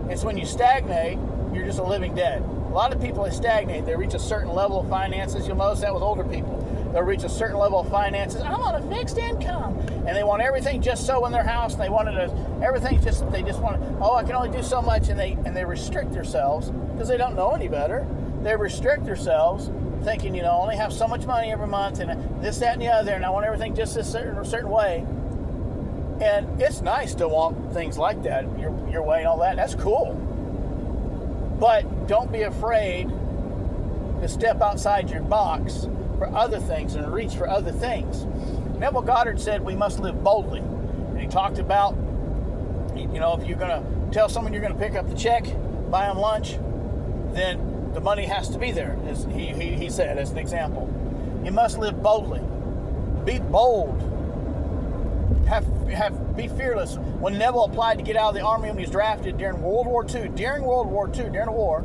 It's when you stagnate, you're just a living dead. A lot of people, they stagnate. They reach a certain level of finances. You'll notice that with older people. They'll reach a certain level of finances. I'm on a fixed income. And they want everything just so in their house. They want they just want, I can only do so much. And they restrict themselves because they don't know any better. They restrict themselves thinking, I only have so much money every month and this, that, and the other. And I want everything just a certain way. And it's nice to want things like that, your way and all that. That's cool. But don't be afraid to step outside your box for other things and reach for other things. Neville Goddard said we must live boldly. And he talked about, if you're going to tell someone you're going to pick up the check, buy them lunch, then the money has to be there, as he said, as an example. You must live boldly. Be bold. be fearless. When Neville applied to get out of the army when he was drafted during World War II, during the war,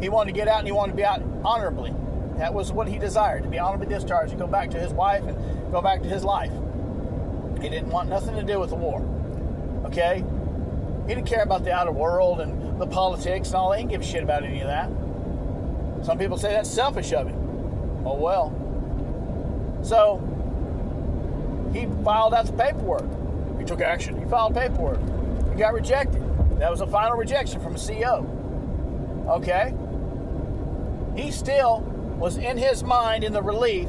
he wanted to get out and he wanted to be out honorably. That was what he desired, to be honorably discharged, to go back to his wife and go back to his life. He didn't want nothing to do with the war. Okay? He didn't care about the outer world and the politics and all. He didn't give a shit about any of that. Some people say that's selfish of him. Oh well. So, he filed out the paperwork. He took action. He filed paperwork. He got rejected. That was a final rejection from a CO. Okay? He still was in his mind in the relief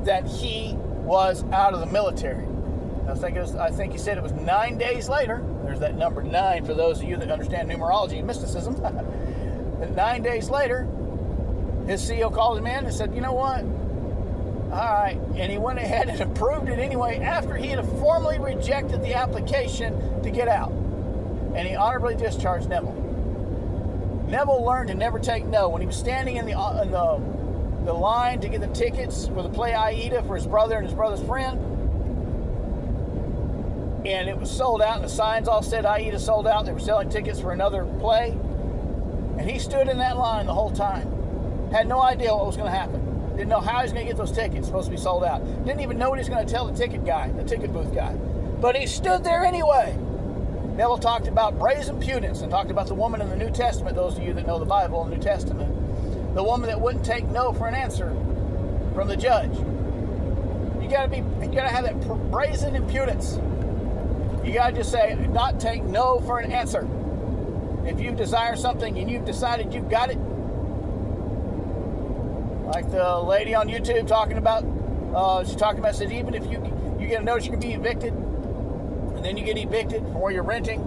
that he was out of the military. I think he said it was 9 days later. There's that number 9 for those of you that understand numerology and mysticism. 9 days later, his CO called him in and said, you know what? All right. And he went ahead and approved it anyway after he had formally rejected the application to get out. And he honorably discharged Neville. Neville learned to never take no. When he was standing in the line to get the tickets for the play Aida for his brother and his brother's friend, and it was sold out, and the signs all said Aida sold out. They were selling tickets for another play, and he stood in that line the whole time. Had no idea what was going to happen. Didn't know how he was going to get those tickets. Supposed to be sold out. Didn't even know what he was going to tell the ticket booth guy. But he stood there anyway. Neville talked about brazen impudence and talked about the woman in the New Testament, those of you that know the Bible and the New Testament. The woman that wouldn't take no for an answer from the judge. You got to have that brazen impudence. You got to just say, not take no for an answer. If you desire something and you've decided you've got it, like the lady on YouTube talking about, said even if you get a notice you can be evicted, and then you get evicted from where you're renting,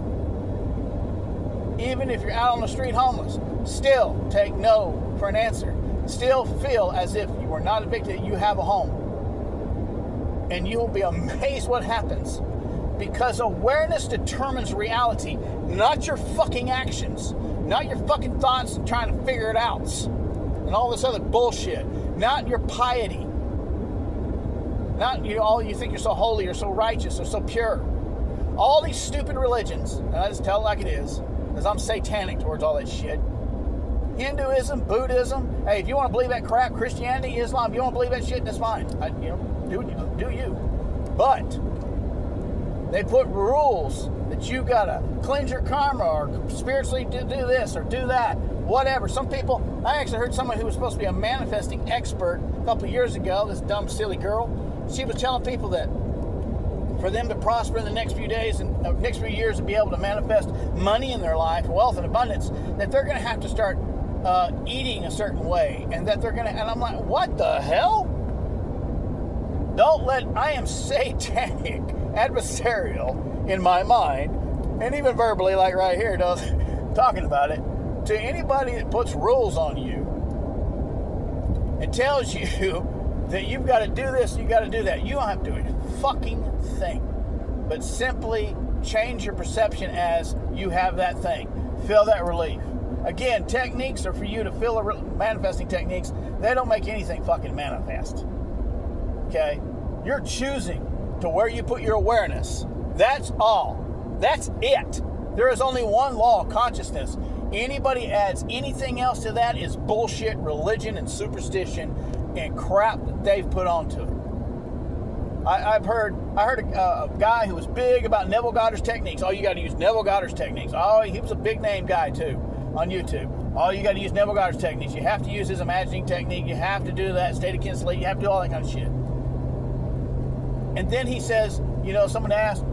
even if you're out on the street homeless, still take no for an answer. Still feel as if you were not evicted, you have a home. And you will be amazed what happens. Because awareness determines reality, not your fucking actions, not your fucking thoughts and trying to figure it out, and all this other bullshit, not your piety, not you think you're so holy or so righteous or so pure. All these stupid religions, and I just tell it like it is, because I'm satanic towards all that shit. Hinduism, Buddhism, hey, if you want to believe that crap, Christianity, Islam, if you want to believe that shit, that's fine. Do you. But they put rules that you gotta cleanse your karma or spiritually do this or do that, whatever. Some people, I actually heard someone who was supposed to be a manifesting expert a couple of years ago, this dumb, silly girl, she was telling people that for them to prosper in the next few days and next few years and be able to manifest money in their life, wealth and abundance, that they're going to have to start eating a certain way, and that they're going to, and I'm like, what the hell? I am satanic, adversarial in my mind, and even verbally, like right here, talking about it, to anybody that puts rules on you and tells you that you've got to do this, you got to do that. You don't have to do a fucking thing, but simply change your perception as you have that thing. Feel that relief. Again, techniques are for you to feel manifesting techniques. They don't make anything fucking manifest. Okay? You're choosing to where you put your awareness. That's all. That's it. There is only one law of consciousness. Anybody adds anything else to that is bullshit, religion, and superstition and crap that they've put onto it. I heard a guy who was big about Neville Goddard's techniques. Oh, you got to use Neville Goddard's techniques. Oh, he was a big name guy too on YouTube. Oh, you got to use Neville Goddard's techniques. You have to use his imagining technique. You have to do that state of kinesiology. You have to do all that kind of shit. And then he says, someone asked,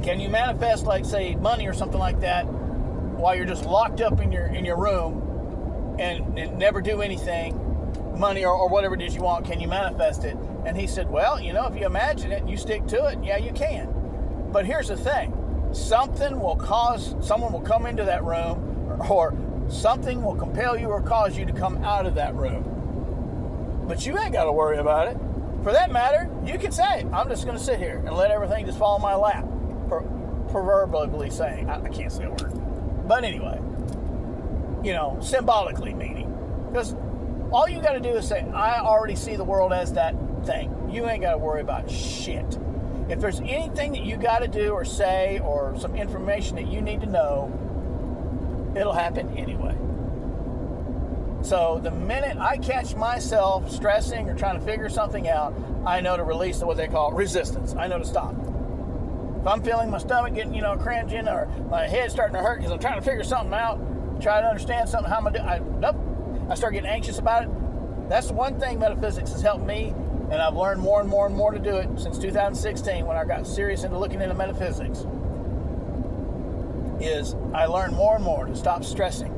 can you manifest, like, say, money or something like that while you're just locked up in your room and never do anything, money or whatever it is you want, can you manifest it? And he said, well, if you imagine it and you stick to it, yeah, you can. But here's the thing. Someone will come into that room, or something will compel you or cause you to come out of that room. But you ain't got to worry about it. For that matter, you can say, I'm just going to sit here and let everything just fall in my lap. Proverbially saying, I can't say a word. But anyway, symbolically meaning. Because all you got to do is say, I already see the world as that thing. You ain't got to worry about shit. If there's anything that you got to do or say or some information that you need to know, it'll happen anyway. So the minute I catch myself stressing or trying to figure something out, I know to release what they call resistance. I know to stop. If I'm feeling my stomach getting, cringing, or my head starting to hurt because I'm trying to figure something out, try to understand something, how I'm going to do it, I start getting anxious about it. That's one thing metaphysics has helped me, and I've learned more and more and more to do it since 2016 when I got serious into looking into metaphysics, is I learned more and more to stop stressing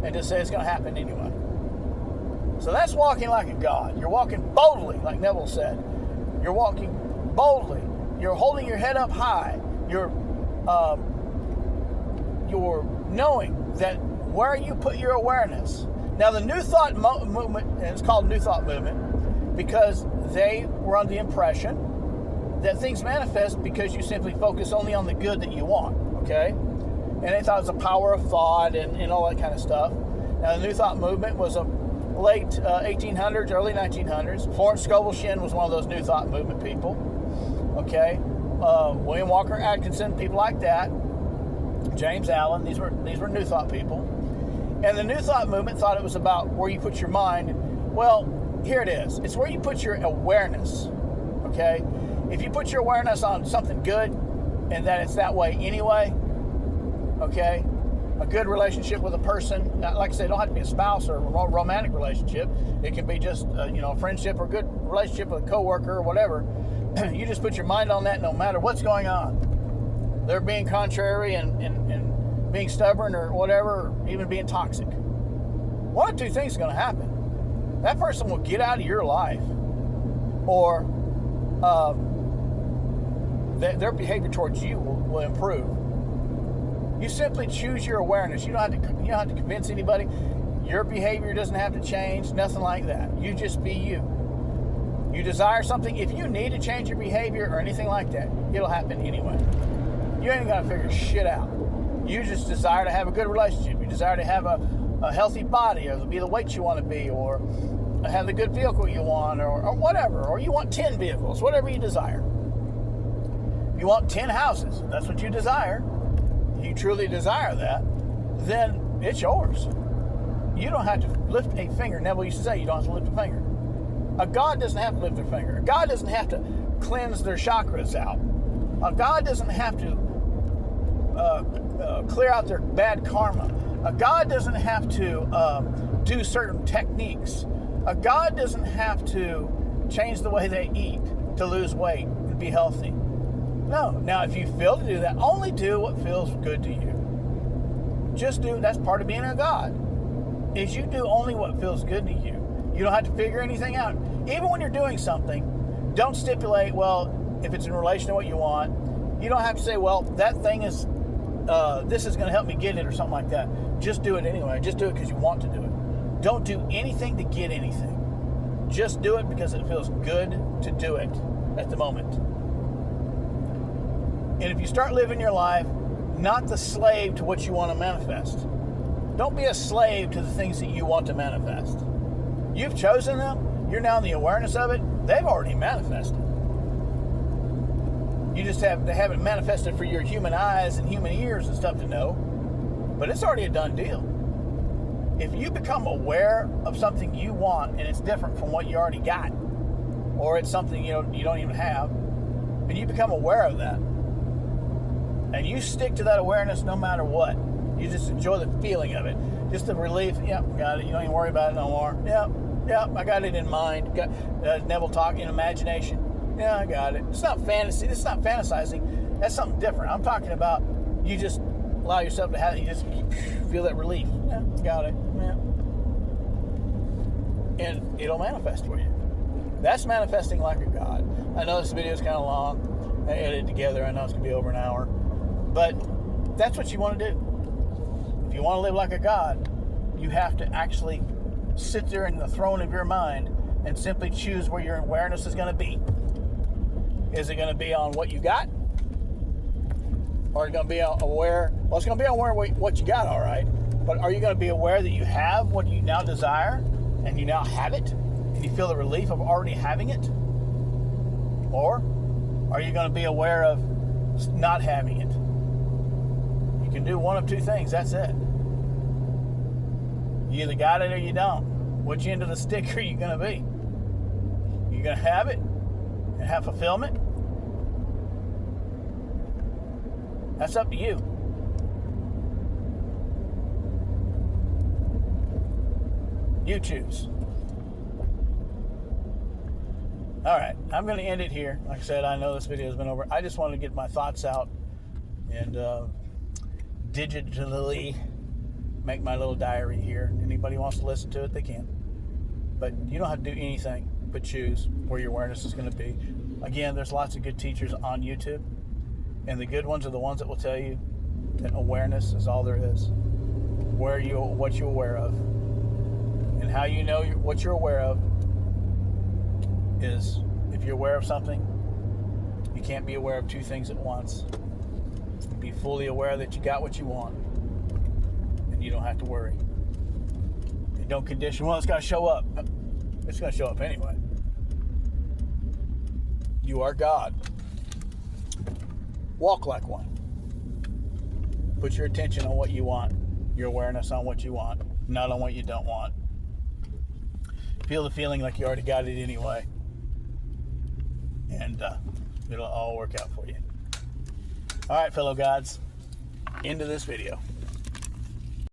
and just say it's going to happen anyway. So that's walking like a God. You're walking boldly, like Neville said. You're walking boldly. You're holding your head up high. You're knowing that where you put your awareness. Now, the New Thought movement, and it's called New Thought movement, because they were under the impression that things manifest because you simply focus only on the good that you want, okay? And they thought it was the power of thought and all that kind of stuff. Now, the New Thought movement was a late 1800s, early 1900s. Florence Scovel Shinn was one of those New Thought movement people, okay? William Walker Atkinson, people like that. James Allen, these were New Thought people. And the New Thought movement thought it was about where you put your mind. Well, here it is. It's where you put your awareness, okay? If you put your awareness on something good and that it's that way anyway, okay? A good relationship with a person, like I said, it don't have to be a spouse or a romantic relationship. It can be just, a friendship or a good relationship with a coworker or whatever. You just put your mind on that no matter what's going on. They're being contrary and being stubborn or whatever, or even being toxic. One of two things is going to happen. That person will get out of your life, or their behavior towards you will improve. You simply choose your awareness. You don't have to convince anybody. Your behavior doesn't have to change, nothing like that. You just be you. You desire something. If you need to change your behavior or anything like that, it'll happen anyway. You ain't got to figure shit out. You just desire to have a good relationship. You desire to have a healthy body, or to be the weight you want to be, or have the good vehicle you want, or whatever. Or you want 10 vehicles, whatever you desire. You want 10 houses. That's what you desire. You truly desire that, then it's yours. You don't have to lift a finger. Neville used to say you don't have to lift a finger. A God doesn't have to lift their finger. A God doesn't have to cleanse their chakras out. A God doesn't have to clear out their bad karma. A God doesn't have to do certain techniques. A God doesn't have to change the way they eat to lose weight and be healthy. No. Now, if you feel to do that, only do what feels good to you. Just do. That's part of being a God, is you do only what feels good to you. You don't have to figure anything out. Even when you're doing something, don't stipulate, well, if it's in relation to what you want, you don't have to say, well, that thing is, this is going to help me get it or something like that. Just do it anyway. Just do it because you want to do it. Don't do anything to get anything. Just do it because it feels good to do it at the moment. And if you start living your life not the slave to what you want to manifest, don't be a slave to the things that you want to manifest. You've chosen them. You're now in the awareness of it. They've already manifested. They haven't manifested for your human eyes and human ears and stuff to know, but it's already a done deal. If you become aware of something you want and it's different from what you already got, or it's something you don't even have, and you become aware of that, and you stick to that awareness no matter what, you just enjoy the feeling of it, just the relief. Yep, got it. You don't even worry about it no more. Yep, I got it in mind. Got Neville talking in imagination. Yeah, I got it. It's not fantasy. It's not fantasizing. That's something different. I'm talking about you just allow yourself to have it. You just feel that relief. Yeah, got it. Yeah. And it'll manifest for you. That's manifesting like a God. I know this video is kind of long. I edited it together. I know it's going to be over an hour. But that's what you want to do. If you want to live like a God, you have to actually sit there in the throne of your mind and simply choose where your awareness is going to be. Is it going to be on what you got? Or are you going to be aware? Well, it's going to be aware of what you got, all right. But are you going to be aware that you have what you now desire and you now have it? And you feel the relief of already having it? Or are you going to be aware of not having it? You can do one of two things. That's it. You either got it or you don't. Which end of the stick are you going to be? You're going to have it and have fulfillment? That's up to you. You choose. All right, I'm going to end it here. Like I said, I know this video has been over. I just wanted to get my thoughts out and digitally make my little diary here. Anybody wants to listen to it, they can. But you don't have to do anything but choose where your awareness is going to be. Again, there's lots of good teachers on YouTube, and the good ones are the ones that will tell you that awareness is all there is. What you're aware of. And how you know what you're aware of is if you're aware of something, you can't be aware of two things at once. Be fully aware that you got what you want, and you don't have to worry. And don't condition, well, it's got to show up. It's going to show up anyway. You are God. Walk like one. Put your attention on what you want, your awareness on what you want, not on what you don't want. Feel the feeling like you already got it anyway. And it'll all work out for you. All right, fellow gods, into this video.